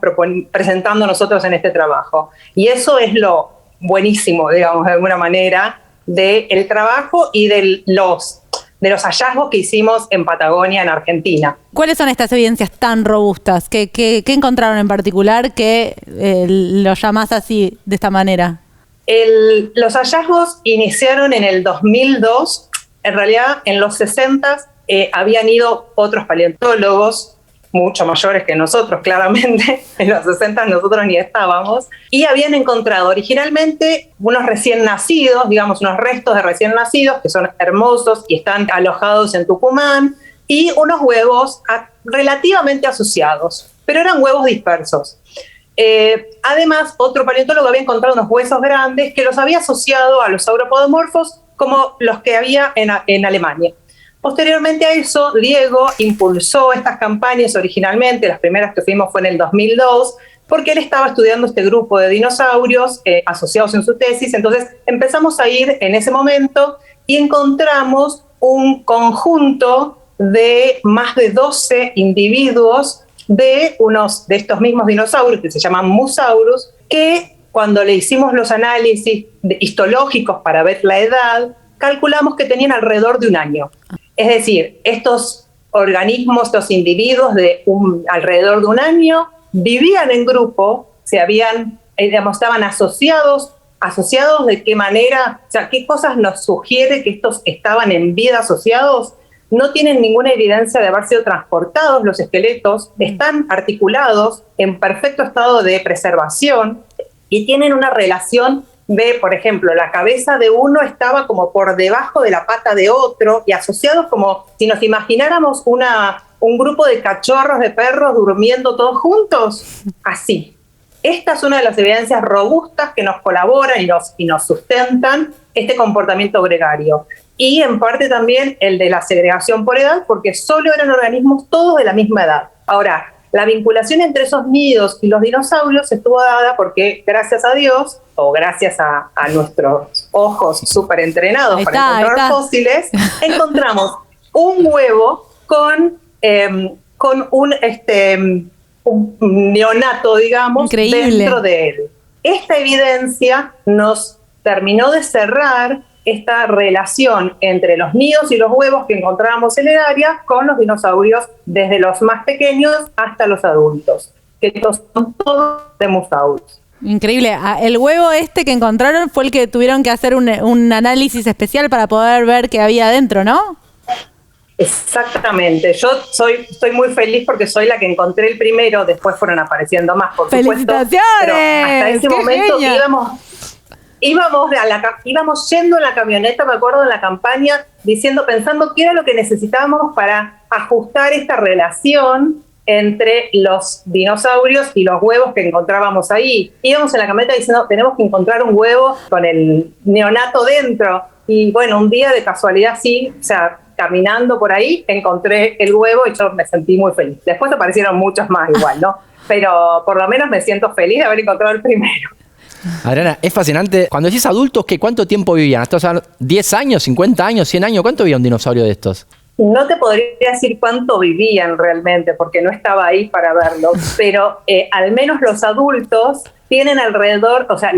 [SPEAKER 10] presentando nosotros en este trabajo. Y eso es lo buenísimo, digamos, de alguna manera, del trabajo y de los hallazgos que hicimos en Patagonia, en Argentina.
[SPEAKER 3] ¿Cuáles son estas evidencias tan robustas? ¿Qué encontraron en particular que lo llamás así, de esta manera?
[SPEAKER 10] Los hallazgos iniciaron en el 2002. En realidad, en los 60 habían ido otros paleontólogos, mucho mayores que nosotros, claramente. En los 60 nosotros ni estábamos, y habían encontrado originalmente unos recién nacidos, digamos, unos restos de recién nacidos que son hermosos y están alojados en Tucumán, y unos huevos relativamente asociados, pero eran huevos dispersos. Además, otro paleontólogo había encontrado unos huesos grandes que los había asociado a los sauropodomorfos como los que había en Alemania. Posteriormente a eso, Diego impulsó estas campañas originalmente, las primeras que fuimos fue en el 2002, porque él estaba estudiando este grupo de dinosaurios asociados en su tesis. Entonces empezamos a ir en ese momento y encontramos un conjunto de más de 12 individuos de estos mismos dinosaurios que se llaman Musaurus, que cuando le hicimos los análisis histológicos para ver la edad, calculamos que tenían alrededor de un año. Es decir, estos organismos, estos individuos de alrededor de un año, vivían en grupo, se habían estaban asociados de qué manera, o sea, qué cosas nos sugiere que estos estaban en vida asociados. No tienen ninguna evidencia de haber sido transportados los esqueletos, están articulados en perfecto estado de preservación y tienen una relación de, por ejemplo, la cabeza de uno estaba como por debajo de la pata de otro y asociados como si nos imagináramos un grupo de cachorros de perros durmiendo todos juntos, así. Esta es una de las evidencias robustas que nos colaboran y nos sustentan este comportamiento gregario. Y en parte también el de la segregación por edad, porque solo eran organismos todos de la misma edad. Ahora, la vinculación entre esos nidos y los dinosaurios estuvo dada porque, gracias a Dios, o gracias a nuestros ojos súper entrenados para encontrar fósiles, encontramos un huevo con un neonato, digamos, dentro de él. Esta evidencia nos terminó de cerrar esta relación entre los nidos y los huevos que encontrábamos en el área con los dinosaurios, desde los más pequeños hasta los adultos, que estos son todos demosaurios.
[SPEAKER 3] Increíble. El huevo que encontraron fue el que tuvieron que hacer un análisis especial para poder ver qué había adentro, ¿no?
[SPEAKER 10] Exactamente. Yo estoy muy feliz porque soy la que encontré el primero, después fueron apareciendo más, por supuesto. Pero hasta ese momento íbamos yendo en la camioneta, me acuerdo, en la campaña, pensando qué era lo que necesitábamos para ajustar esta relación entre los dinosaurios y los huevos que encontrábamos ahí. Íbamos en la camioneta diciendo, tenemos que encontrar un huevo con el neonato dentro. Y bueno, un día de casualidad sí, o sea, caminando por ahí, encontré el huevo y yo me sentí muy feliz. Después aparecieron muchos más igual, ¿no? Pero por lo menos me siento feliz de haber encontrado el primero.
[SPEAKER 2] Adriana, es fascinante. Cuando decís adultos, ¿cuánto tiempo vivían? ¿Estos 10 años, 50 años, 100 años? ¿Cuánto vivía un dinosaurio de estos?
[SPEAKER 10] No te podría decir cuánto vivían realmente, porque no estaba ahí para verlo, pero al menos los adultos tienen alrededor, o sea,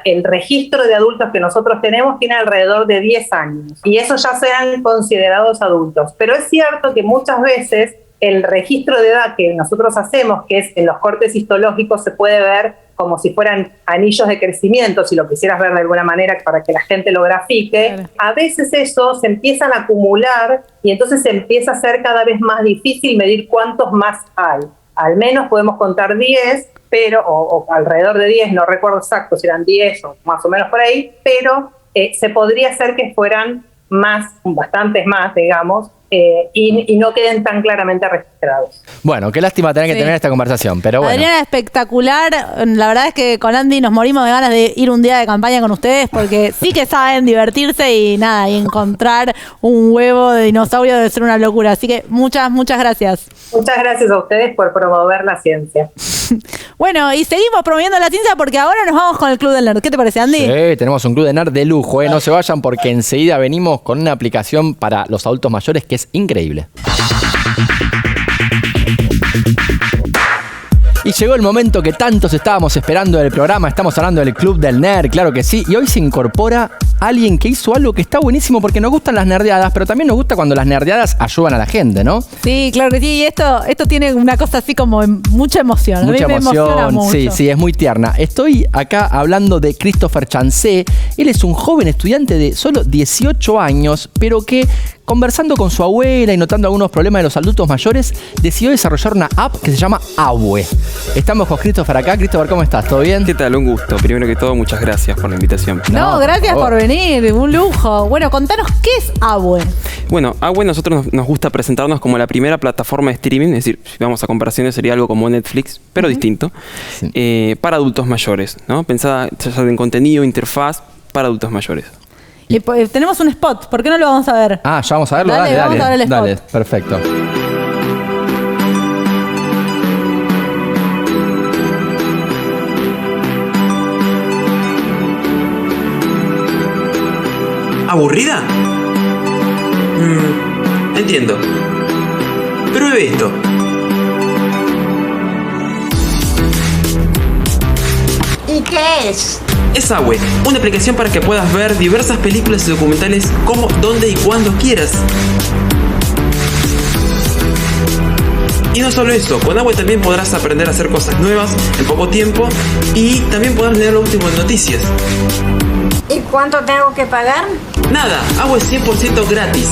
[SPEAKER 10] el registro de adultos que nosotros tenemos tiene alrededor de 10 años, y esos ya serán considerados adultos. Pero es cierto que muchas veces el registro de edad que nosotros hacemos, que es en los cortes histológicos, se puede ver como si fueran anillos de crecimiento, si lo quisieras ver de alguna manera para que la gente lo grafique. Claro. A veces eso se empiezan a acumular y entonces se empieza a ser cada vez más difícil medir cuántos más hay. Al menos podemos contar 10, pero o alrededor de 10, no recuerdo exacto si eran 10 o más o menos por ahí, pero se podría hacer que fueran más, bastantes más, digamos, y no queden tan claramente registrados.
[SPEAKER 2] Bueno, qué lástima tener que tener esta conversación, pero bueno.
[SPEAKER 3] Adriana, espectacular. La verdad es que con Andy nos morimos de ganas de ir un día de campaña con ustedes, porque sí que saben divertirse y encontrar un huevo de dinosaurio debe ser una locura. Así que muchas gracias.
[SPEAKER 10] Muchas gracias a ustedes por promover la ciencia.
[SPEAKER 3] Bueno, y seguimos promoviendo la ciencia porque ahora nos vamos con el Club del Nerd. ¿Qué te parece, Andy?
[SPEAKER 2] Sí, tenemos un Club del Nerd de lujo, No se vayan porque enseguida venimos con una aplicación para los adultos mayores que es increíble. Y llegó el momento que tantos estábamos esperando del programa. Estamos hablando del Club del Nerd, claro que sí. Y hoy se incorpora alguien que hizo algo que está buenísimo porque nos gustan las nerdeadas, pero también nos gusta cuando las nerdeadas ayudan a la gente, ¿no?
[SPEAKER 3] Sí, claro que sí. Y esto tiene una cosa así como mucha emoción.
[SPEAKER 2] Mucha emoción, sí, es muy tierna. Estoy acá hablando de Christopher Chancé. Él es un joven estudiante de solo 18 años, pero que, conversando con su abuela y notando algunos problemas de los adultos mayores, decidió desarrollar una app que se llama Abue. Estamos con Christopher acá. Christopher, ¿cómo estás? ¿Todo bien?
[SPEAKER 11] ¿Qué tal? Un gusto. Primero que todo, muchas gracias por la invitación.
[SPEAKER 3] No, gracias por venir. Un lujo. Bueno, contanos, ¿qué es Abue?
[SPEAKER 11] Bueno, Abue nosotros nos gusta presentarnos como la primera plataforma de streaming, es decir, si vamos a comparaciones sería algo como Netflix, pero distinto, para adultos mayores, ¿no? Pensada ya en contenido, interfaz para adultos mayores.
[SPEAKER 3] Y tenemos un spot, ¿por qué no lo vamos a ver?
[SPEAKER 2] Ah, ya vamos a verlo, dale.
[SPEAKER 3] Vamos a ver el spot.
[SPEAKER 2] Dale, perfecto.
[SPEAKER 12] ¿Aburrida? Entiendo. Pruebe esto.
[SPEAKER 13] ¿Y qué es?
[SPEAKER 12] Es Abue, una aplicación para que puedas ver diversas películas y documentales como, donde y cuando quieras. Y no solo eso, con Abue también podrás aprender a hacer cosas nuevas en poco tiempo y también podrás leer lo último en noticias.
[SPEAKER 13] ¿Y cuánto tengo que pagar?
[SPEAKER 12] Nada, Abue es 100% gratis.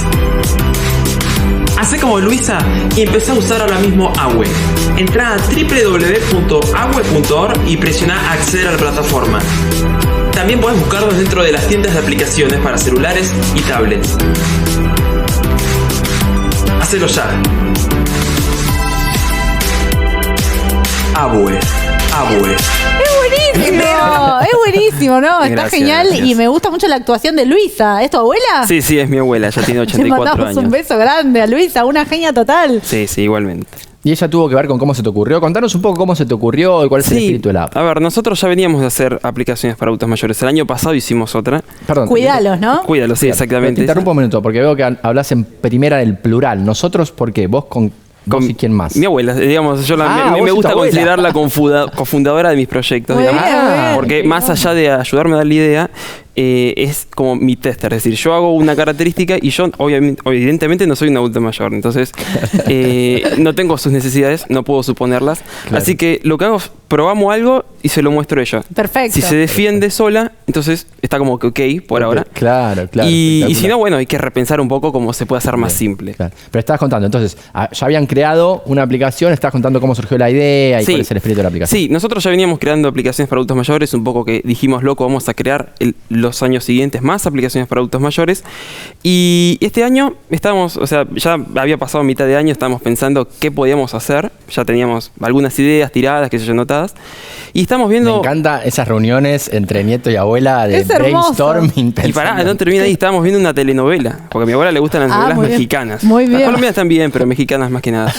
[SPEAKER 12] Hacé como Luisa y empezá a usar ahora mismo Abue. Entrá a www.abue.org y presiona acceder a la plataforma. También podés buscarnos dentro de las tiendas de aplicaciones para celulares y tablets. Hacelo ya. Abue.
[SPEAKER 3] Es buenísimo, ¿no? Está
[SPEAKER 11] Gracias,
[SPEAKER 3] genial
[SPEAKER 11] gracias.
[SPEAKER 3] y me gusta mucho la actuación de Luisa. ¿Es tu abuela?
[SPEAKER 11] Sí, es mi abuela, ya tiene
[SPEAKER 3] Le
[SPEAKER 11] 84
[SPEAKER 3] mandamos
[SPEAKER 11] años.
[SPEAKER 3] un beso grande a Luisa, una genia total.
[SPEAKER 11] Sí, igualmente.
[SPEAKER 2] Y ella tuvo que ver con cómo se te ocurrió. Contanos un poco cómo se te ocurrió y cuál es el espíritu de la app.
[SPEAKER 11] A ver, nosotros ya veníamos de hacer aplicaciones para adultos mayores. El año pasado hicimos otra.
[SPEAKER 2] Perdón.
[SPEAKER 3] Cuídalos, ¿no?
[SPEAKER 11] Cuídalos, sí, exactamente.
[SPEAKER 2] Te interrumpo un minuto porque veo que hablas en primera del plural. ¿Nosotros por qué? ¿Vos con vos y quién más?
[SPEAKER 11] Mi abuela, digamos, yo
[SPEAKER 2] vos
[SPEAKER 11] me
[SPEAKER 2] y
[SPEAKER 11] gusta
[SPEAKER 2] tu abuela.
[SPEAKER 11] considerarla cofundadora de mis proyectos,
[SPEAKER 3] Muy
[SPEAKER 11] digamos,
[SPEAKER 3] bien, muy bien.
[SPEAKER 11] porque más allá de ayudarme a dar la idea, es como mi tester, es decir, yo hago una característica y yo evidentemente no soy un adulto mayor, entonces no tengo sus necesidades, no puedo suponerlas,
[SPEAKER 2] Claro.
[SPEAKER 11] así que lo que hago es probamos algo y se lo muestro a ella.
[SPEAKER 3] Perfecto.
[SPEAKER 11] Si se defiende sola, entonces está como que ok por ahora.
[SPEAKER 2] Claro.
[SPEAKER 11] Y si
[SPEAKER 2] espectacular.
[SPEAKER 11] no, bueno, hay que repensar un poco cómo se puede hacer más simple.
[SPEAKER 2] Claro. Pero estabas contando, entonces, ya habían creado una aplicación, estabas contando cómo surgió la idea y cuál es el espíritu de la aplicación.
[SPEAKER 11] Sí, nosotros ya veníamos creando aplicaciones para adultos mayores, un poco que dijimos, loco, vamos a crear los años siguientes más aplicaciones para adultos mayores. Y este año estábamos, o sea, ya había pasado mitad de año, estábamos pensando qué podíamos hacer, ya teníamos algunas ideas tiradas, que se anotadas, y estamos viendo...
[SPEAKER 2] Me encantan esas reuniones entre nieto y abuela de
[SPEAKER 3] Es hermoso.
[SPEAKER 2] brainstorming.
[SPEAKER 11] Y pará, no termina ahí, estábamos viendo una telenovela, porque a mi abuela le gustan las novelas
[SPEAKER 3] muy bien.
[SPEAKER 11] mexicanas.
[SPEAKER 3] Muy bien.
[SPEAKER 11] Las colombianas también, pero mexicanas más que nada.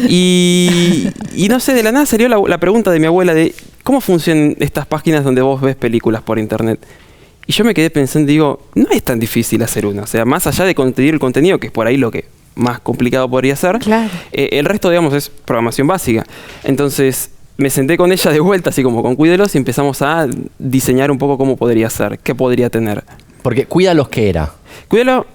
[SPEAKER 11] Y no sé, de la nada salió la pregunta de mi abuela de cómo funcionan estas páginas donde vos ves películas por internet. Y yo me quedé pensando, digo, no es tan difícil hacer una. O sea, más allá de conseguir el contenido, que es por ahí lo que más complicado podría ser,
[SPEAKER 3] Claro.
[SPEAKER 11] el resto, digamos, es programación básica. Entonces, me senté con ella de vuelta, así como con Cuídelos, y empezamos a diseñar un poco cómo podría ser, qué podría tener.
[SPEAKER 2] Porque Cuídalos, ¿qué era?
[SPEAKER 11] Cuídalo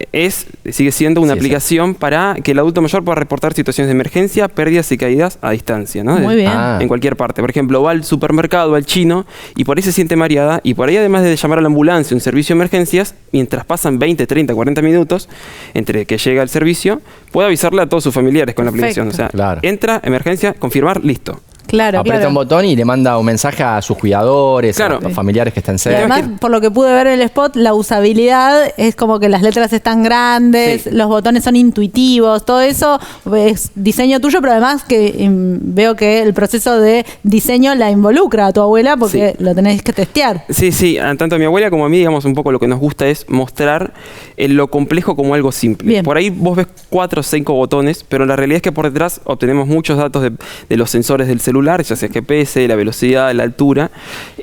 [SPEAKER 11] sigue siendo una
[SPEAKER 2] Sí,
[SPEAKER 11] aplicación para que el adulto mayor pueda reportar situaciones de emergencia, pérdidas y caídas a distancia, ¿no?
[SPEAKER 3] Muy bien.
[SPEAKER 11] En cualquier parte. Por ejemplo, va al supermercado, al chino, y por ahí se siente mareada, y por ahí además de llamar a la ambulancia, un servicio de emergencias, mientras pasan 20, 30, 40 minutos entre que llega el servicio, puede avisarle a todos sus familiares con la aplicación. O sea,
[SPEAKER 2] Claro.
[SPEAKER 11] entra, emergencia, confirmar, listo.
[SPEAKER 3] Claro,
[SPEAKER 2] Aprieta
[SPEAKER 3] claro.
[SPEAKER 2] un botón y le manda un mensaje a sus cuidadores,
[SPEAKER 11] Claro.
[SPEAKER 2] a los familiares que estén
[SPEAKER 3] Y
[SPEAKER 2] cerca.
[SPEAKER 3] además, por lo que pude ver en el spot, la usabilidad es como que las letras están grandes,
[SPEAKER 11] Sí.
[SPEAKER 3] los botones son intuitivos, todo eso es diseño tuyo, pero además que veo que el proceso de diseño la involucra a tu abuela porque lo tenés que testear.
[SPEAKER 11] Sí, tanto a mi abuela como a mí, digamos, un poco lo que nos gusta es mostrar lo complejo como algo simple.
[SPEAKER 3] Bien.
[SPEAKER 11] Por ahí vos ves 4 o 5 botones, pero la realidad es que por detrás obtenemos muchos datos de los sensores del celular, ya sea GPS, la velocidad, la altura,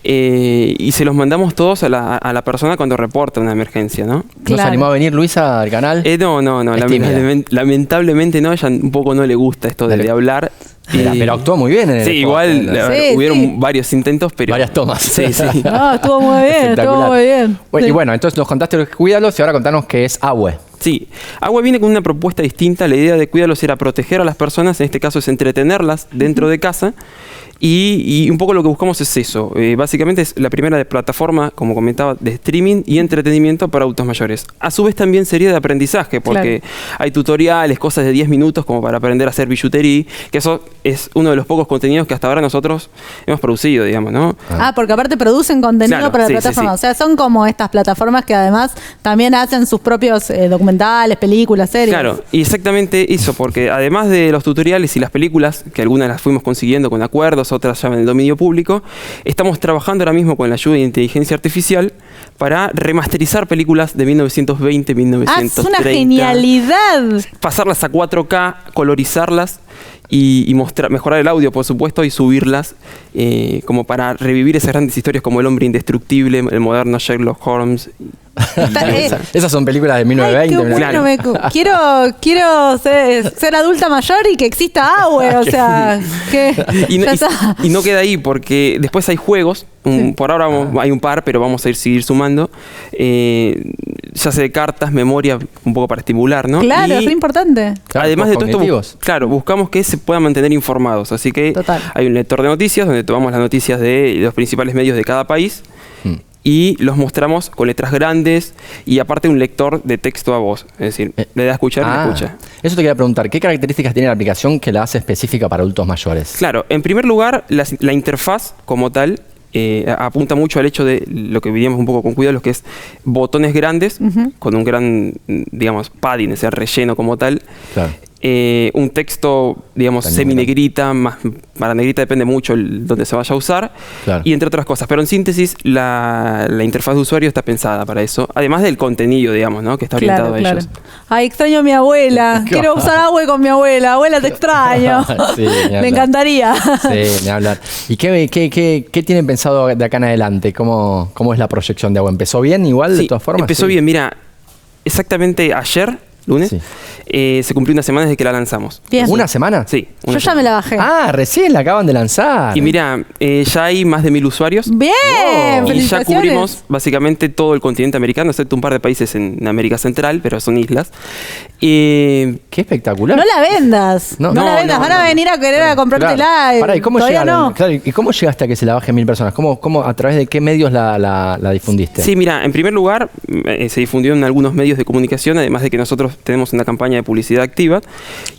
[SPEAKER 11] y se los mandamos todos a la persona cuando reporta una emergencia, ¿no?
[SPEAKER 2] ¿No se animó a venir Luisa al canal?
[SPEAKER 11] No,
[SPEAKER 2] Es tímida.
[SPEAKER 11] lamentablemente no, a ella un poco no le gusta esto de hablar.
[SPEAKER 2] Pero actuó muy bien en el
[SPEAKER 11] Sí,
[SPEAKER 2] spot,
[SPEAKER 11] igual
[SPEAKER 3] Sí,
[SPEAKER 11] hubieron
[SPEAKER 3] sí.
[SPEAKER 11] varios intentos, pero...
[SPEAKER 2] Varias tomas.
[SPEAKER 11] Sí.
[SPEAKER 3] No, estuvo muy bien, estuvo
[SPEAKER 2] Espectacular.
[SPEAKER 3] muy bien.
[SPEAKER 2] Bueno,
[SPEAKER 3] Sí.
[SPEAKER 2] Y bueno, entonces nos contaste los Cuídalos y ahora contanos qué es Abue.
[SPEAKER 11] Sí, Abue viene con una propuesta distinta. La idea de Cuídalos era proteger a las personas, en este caso es entretenerlas dentro de casa. Y un poco lo que buscamos es eso. Básicamente es la primera de plataforma, como comentaba, de streaming y entretenimiento para adultos mayores. A su vez también sería de aprendizaje, porque hay tutoriales, cosas de 10 minutos como para aprender a hacer billutería, que eso es uno de los pocos contenidos que hasta ahora nosotros hemos producido, digamos, ¿no?
[SPEAKER 3] Porque aparte producen contenido
[SPEAKER 11] Claro,
[SPEAKER 3] para la
[SPEAKER 11] sí,
[SPEAKER 3] plataforma.
[SPEAKER 11] sí.
[SPEAKER 3] O sea, son como estas plataformas que además también hacen sus propios documentales, películas, series.
[SPEAKER 11] Claro, y exactamente eso, porque además de los tutoriales y las películas, que algunas las fuimos consiguiendo con acuerdos, otras ya en el dominio público, estamos trabajando ahora mismo con la ayuda de inteligencia artificial para remasterizar películas de 1920, 1930.
[SPEAKER 3] Es una genialidad.
[SPEAKER 11] Pasarlas a 4K, colorizarlas y mejorar el audio, por supuesto, y subirlas como para revivir esas grandes historias como El hombre indestructible, el moderno Sherlock Holmes
[SPEAKER 2] Esas son películas de 1920.
[SPEAKER 3] Ay, qué bueno, quiero ser adulta mayor y que exista AWE, o sea, que
[SPEAKER 11] y no queda ahí, porque después hay juegos, por ahora hay un par, pero vamos a seguir sumando, ya sea de cartas, memoria, un poco para estimular, ¿no?
[SPEAKER 3] Claro, es re importante.
[SPEAKER 11] Además de todo esto, claro, buscamos que se puedan mantener informados, así que hay un lector de noticias donde tomamos las noticias de los principales medios de cada país y los mostramos con letras grandes y aparte un lector de texto a voz, es decir, le da a escuchar y le escucha.
[SPEAKER 2] Eso te quería preguntar, ¿qué características tiene la aplicación que la hace específica para adultos mayores?
[SPEAKER 11] Claro, en primer lugar, la interfaz como tal apunta mucho al hecho de lo que veíamos un poco con cuidado, lo que es botones grandes con un gran, digamos, padding, ese relleno como tal. Claro. Un texto, digamos, semi-negrita, más para negrita depende mucho dónde se vaya a usar, y entre otras cosas. Pero en síntesis, la interfaz de usuario está pensada para eso, además del contenido, digamos, ¿no? Que está orientado a ellos.
[SPEAKER 3] Ay, extraño a mi abuela. Quiero usar AWE con mi abuela. Abuela, te extraño.
[SPEAKER 2] Sí,
[SPEAKER 3] me encantaría.
[SPEAKER 2] Sí, ni hablar. ¿Y qué tienen pensado de acá en adelante? ¿Cómo es la proyección de AWE? ¿Empezó bien igual, de todas formas?
[SPEAKER 11] Empezó bien. Mira, exactamente ayer, lunes, se cumplió una semana desde que la lanzamos.
[SPEAKER 3] Bien.
[SPEAKER 2] ¿Una semana?
[SPEAKER 11] Sí.
[SPEAKER 3] Yo ya me la bajé.
[SPEAKER 2] Ah, recién la acaban de lanzar.
[SPEAKER 11] Y mira, ya hay más de 1000 usuarios.
[SPEAKER 3] Bien,
[SPEAKER 11] y ya cubrimos básicamente todo el continente americano, excepto un par de países en América Central, pero son islas.
[SPEAKER 2] Qué espectacular.
[SPEAKER 3] No la vendas. No la vendas. Van a venir a querer a comprártela.
[SPEAKER 2] Pará, ¿y cómo
[SPEAKER 3] no.
[SPEAKER 2] ¿Y cómo llegaste a que se la bajen 1000 personas? ¿Cómo, a través de qué medios la difundiste?
[SPEAKER 11] Sí, mira, en primer lugar, se difundió en algunos medios de comunicación, además de que nosotros tenemos una campaña de publicidad activa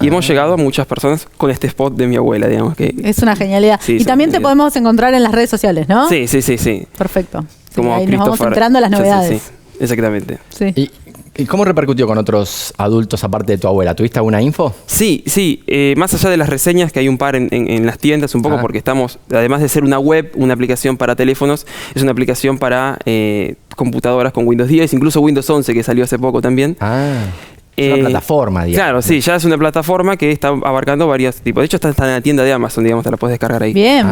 [SPEAKER 11] y hemos llegado a muchas personas con este spot de mi abuela, digamos. Que
[SPEAKER 3] es una genialidad. Sí, y también te podemos encontrar en las redes sociales, ¿no?
[SPEAKER 11] Sí.
[SPEAKER 3] Perfecto.
[SPEAKER 11] Como
[SPEAKER 3] ahí nos vamos enterando a las novedades.
[SPEAKER 11] Sí, exactamente.
[SPEAKER 3] Sí.
[SPEAKER 2] ¿Y cómo repercutió con otros adultos aparte de tu abuela? ¿Tuviste alguna info?
[SPEAKER 11] Sí. Más allá de las reseñas, que hay un par en las tiendas, un poco porque estamos, además de ser una web, una aplicación para teléfonos, es una aplicación para computadoras con Windows 10, incluso Windows 11, que salió hace poco también.
[SPEAKER 2] Es una plataforma, digamos.
[SPEAKER 11] Claro, sí, ya es una plataforma que está abarcando varios tipos. De hecho, está en la tienda de Amazon, digamos, te la puedes descargar ahí.
[SPEAKER 3] Bien.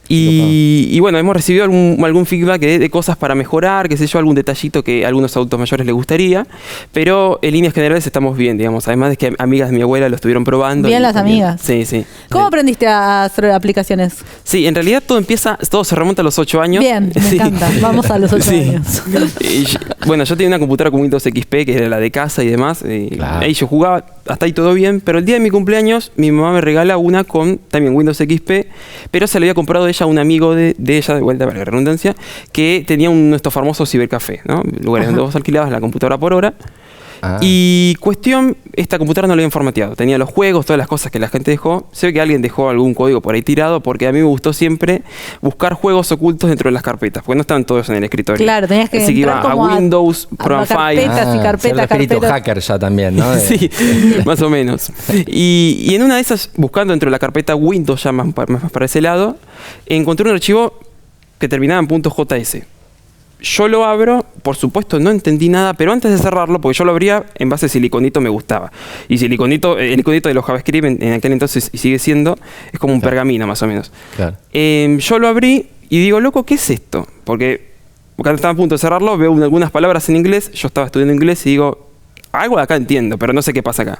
[SPEAKER 11] Y bueno, hemos recibido algún feedback de cosas para mejorar, qué sé yo, algún detallito que a algunos adultos mayores les gustaría, pero en líneas generales estamos bien, digamos. Además de que amigas de mi abuela lo estuvieron probando.
[SPEAKER 3] Bien las amigas.
[SPEAKER 11] Sí.
[SPEAKER 3] ¿Cómo aprendiste a hacer aplicaciones?
[SPEAKER 11] Sí, en realidad todo se remonta a los 8 años.
[SPEAKER 3] Bien, me encanta. Vamos a los 8 años.
[SPEAKER 11] Bueno, yo tenía una computadora con Windows XP, que era la de casa y demás. Ahí yo jugaba, hasta ahí todo bien, pero el día de mi cumpleaños mi mamá me regala una con también Windows XP, pero se le había comprado ella a un amigo de ella, de vuelta para la redundancia, que tenía nuestro famoso cibercafé, ¿no? Lugares donde vos alquilabas la computadora por hora. Y cuestión, esta computadora no la habían formateado. Tenía los juegos, todas las cosas que la gente dejó. Se ve que alguien dejó algún código por ahí tirado, porque a mí me gustó siempre buscar juegos ocultos dentro de las carpetas, porque no estaban todos en el escritorio.
[SPEAKER 3] Claro, tenías que
[SPEAKER 11] así que iba a Windows, Profile.
[SPEAKER 2] Carpetas hacker ya también, ¿no?
[SPEAKER 11] Sí, más o menos. Y en una de esas, buscando dentro de la carpeta Windows, ya más para ese lado, encontré un archivo que terminaba en .js. Yo lo abro, por supuesto no entendí nada, pero antes de cerrarlo, porque yo lo abría en base a Siliconito me gustaba. Y Siliconito, el iconito de los JavaScript en aquel entonces, y sigue siendo, es como un pergamino más o menos. Yo lo abrí y digo, loco, ¿qué es esto? Porque cuando estaba a punto de cerrarlo, veo algunas palabras en inglés, yo estaba estudiando inglés y digo, algo de acá entiendo, pero no sé qué pasa acá.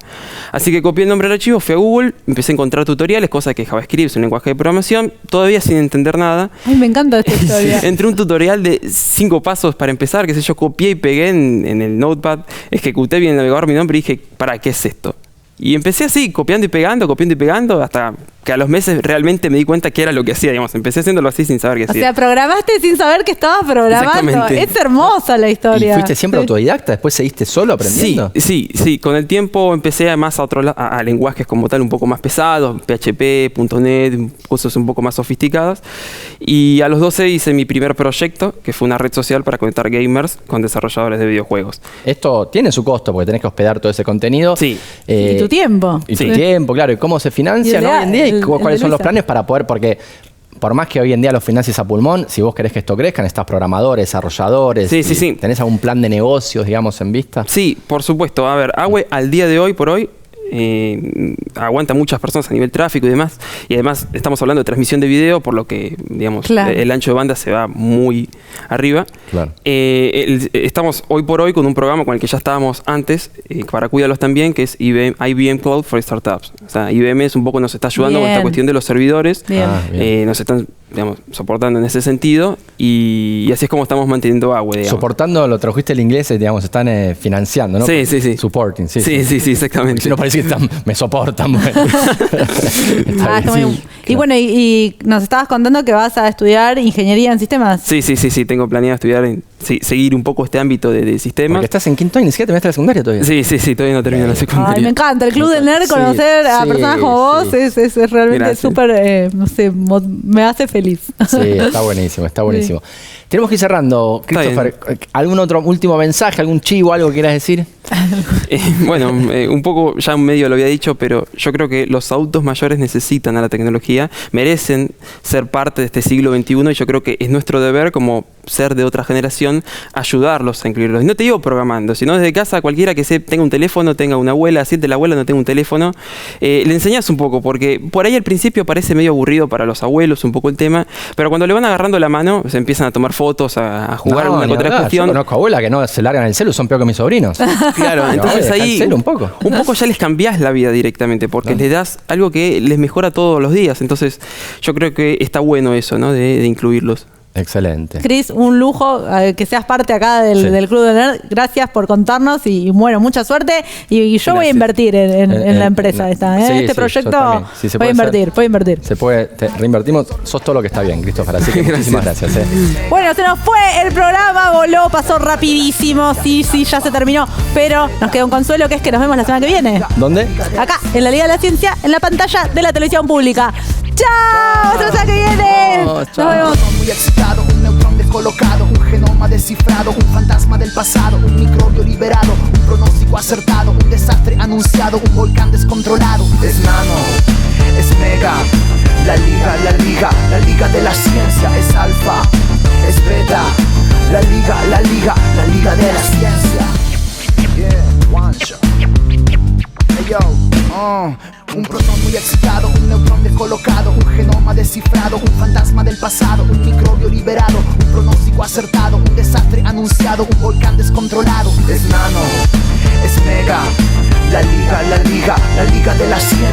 [SPEAKER 11] Así que copié el nombre del archivo, fui a Google, empecé a encontrar tutoriales, cosas que JavaScript es un lenguaje de programación, todavía sin entender nada.
[SPEAKER 3] Ay, me encanta esta historia.
[SPEAKER 11] Entré un tutorial de 5 pasos para empezar, qué sé yo, copié y pegué en el Notepad, ejecuté bien el navegador mi nombre y dije, ¿para qué es esto? Y empecé así, copiando y pegando, hasta que a los meses realmente me di cuenta que era lo que hacía, digamos. Empecé haciéndolo así sin saber qué hacía.
[SPEAKER 3] O sea, programaste sin saber que estabas programando. Es hermosa la historia.
[SPEAKER 2] ¿Y fuiste siempre autodidacta? ¿Después seguiste solo aprendiendo?
[SPEAKER 11] Sí. Con el tiempo empecé además a lenguajes como tal un poco más pesados, PHP, .NET, cosas un poco más sofisticadas. Y a los 12 hice mi primer proyecto, que fue una red social para conectar gamers con desarrolladores de videojuegos.
[SPEAKER 2] Esto tiene su costo, porque tenés que hospedar todo ese contenido.
[SPEAKER 11] Sí.
[SPEAKER 3] Y tu tiempo.
[SPEAKER 2] Y tu tiempo, claro. ¿Y cómo se financia hoy en día? ¿Cuáles son los planes para poder? Porque por más que hoy en día los financies a pulmón, si vos querés que esto crezca, necesitas programadores, desarrolladores.
[SPEAKER 11] Sí.
[SPEAKER 2] ¿Tenés algún plan de negocios, digamos, en vista?
[SPEAKER 11] Sí, por supuesto. A ver, AWE al día de hoy, por hoy, aguanta muchas personas a nivel tráfico y demás. Y además estamos hablando de transmisión de video, por lo que, digamos,
[SPEAKER 3] Claro.
[SPEAKER 11] el ancho de banda se va muy arriba.
[SPEAKER 2] Claro.
[SPEAKER 11] Estamos hoy por hoy con un programa con el que ya estábamos antes, para cuidarlos también, que es IBM Cloud for Startups. O sea, IBM es un poco nos está ayudando con esta
[SPEAKER 3] Bien.
[SPEAKER 11] cuestión de los servidores.
[SPEAKER 3] Bien.
[SPEAKER 11] Nos están, digamos, soportando en ese sentido y así es como estamos manteniendo agua, digamos.
[SPEAKER 2] Soportando, lo trajiste el inglés, digamos, están financiando, ¿no?
[SPEAKER 11] Sí, sí, sí.
[SPEAKER 2] Supporting, sí.
[SPEAKER 11] Sí, exactamente.
[SPEAKER 2] Si no parece que me soportan, bueno. Está
[SPEAKER 3] Está
[SPEAKER 2] bien.
[SPEAKER 3] muy- Y bueno, y nos estabas contando que vas a estudiar ingeniería en sistemas.
[SPEAKER 11] Sí, tengo planeado estudiar, seguir un poco este ámbito de sistemas.
[SPEAKER 2] Porque estás en quinto año, ni siquiera terminaste la secundaria todavía.
[SPEAKER 11] Sí, todavía no termino la secundaria.
[SPEAKER 3] Ay, me encanta. El Club del Nerd,
[SPEAKER 2] Sí,
[SPEAKER 3] conocer a
[SPEAKER 2] sí,
[SPEAKER 3] personas como vos
[SPEAKER 2] sí.
[SPEAKER 3] es realmente
[SPEAKER 11] Gracias.
[SPEAKER 3] súper, no sé, me hace feliz.
[SPEAKER 2] Sí, está buenísimo, está buenísimo. Tenemos que ir cerrando.
[SPEAKER 11] Está
[SPEAKER 2] Christopher, ¿algún otro último mensaje, algún chivo, algo que quieras decir?
[SPEAKER 11] Bueno, un poco ya medio lo había dicho, pero yo creo que los adultos mayores necesitan a la tecnología, merecen ser parte de este siglo XXI y yo creo que es nuestro deber como ser de otra generación ayudarlos a incluirlos. Y no te digo programando, sino desde casa cualquiera que tenga un teléfono, tenga una abuela, siente la abuela no tenga un teléfono, le enseñas un poco, porque por ahí al principio parece medio aburrido para los abuelos un poco el tema, pero cuando le van agarrando la mano se empiezan a tomar fotos, a jugar
[SPEAKER 2] No,
[SPEAKER 11] una
[SPEAKER 2] ni
[SPEAKER 11] con otra
[SPEAKER 2] hablar.
[SPEAKER 11] cuestión.
[SPEAKER 2] Yo conozco abuelas que no se largan el celu, son peor que mis sobrinos.
[SPEAKER 11] Claro, entonces
[SPEAKER 2] deja el
[SPEAKER 11] ahí
[SPEAKER 2] celu un poco.
[SPEAKER 11] ya les cambiás la vida directamente, porque
[SPEAKER 2] Claro.
[SPEAKER 11] les das algo que les mejora todos los días. Entonces yo creo que está bueno eso, ¿no? De incluirlos.
[SPEAKER 2] Excelente.
[SPEAKER 3] Cris, un lujo que seas parte acá
[SPEAKER 2] Sí.
[SPEAKER 3] del Club del Nerd. Gracias por contarnos y bueno, mucha suerte. Y yo voy a
[SPEAKER 2] Gracias.
[SPEAKER 3] invertir en la empresa esta.
[SPEAKER 2] Sí,
[SPEAKER 3] Este
[SPEAKER 2] sí,
[SPEAKER 3] proyecto
[SPEAKER 2] yo también. Sí, se
[SPEAKER 3] voy a
[SPEAKER 2] puede
[SPEAKER 3] invertir,
[SPEAKER 2] hacer.
[SPEAKER 3] voy a invertir.
[SPEAKER 2] Se puede, reinvertimos, sos todo lo que está bien, Christopher, así que muchísimas gracias.
[SPEAKER 3] Bueno, se nos fue el programa, voló, pasó rapidísimo. Sí, ya se terminó. Pero nos queda un consuelo que es que nos vemos la semana que viene.
[SPEAKER 2] ¿Dónde?
[SPEAKER 3] Acá, en la Liga de la Ciencia, en la pantalla de la televisión pública. ¡Chao! ¡Hasta la semana que viene! Nos vemos.
[SPEAKER 1] Muy excitado, un neutrón descolocado, un genoma descifrado, un fantasma del pasado, un microbio liberado, un pronóstico acertado, un desastre anunciado, un volcán descontrolado. Es nano, es mega, la liga de la ciencia. Es alfa, es beta, la liga de la ciencia. Yeah, one shot. Hey yo, un protón muy excitado, un neutrón descolocado, un genoma descifrado, un fantasma del pasado, un microbio liberado, un pronóstico acertado, un desastre anunciado, un volcán descontrolado. Es nano, es mega, la liga de la ciencia.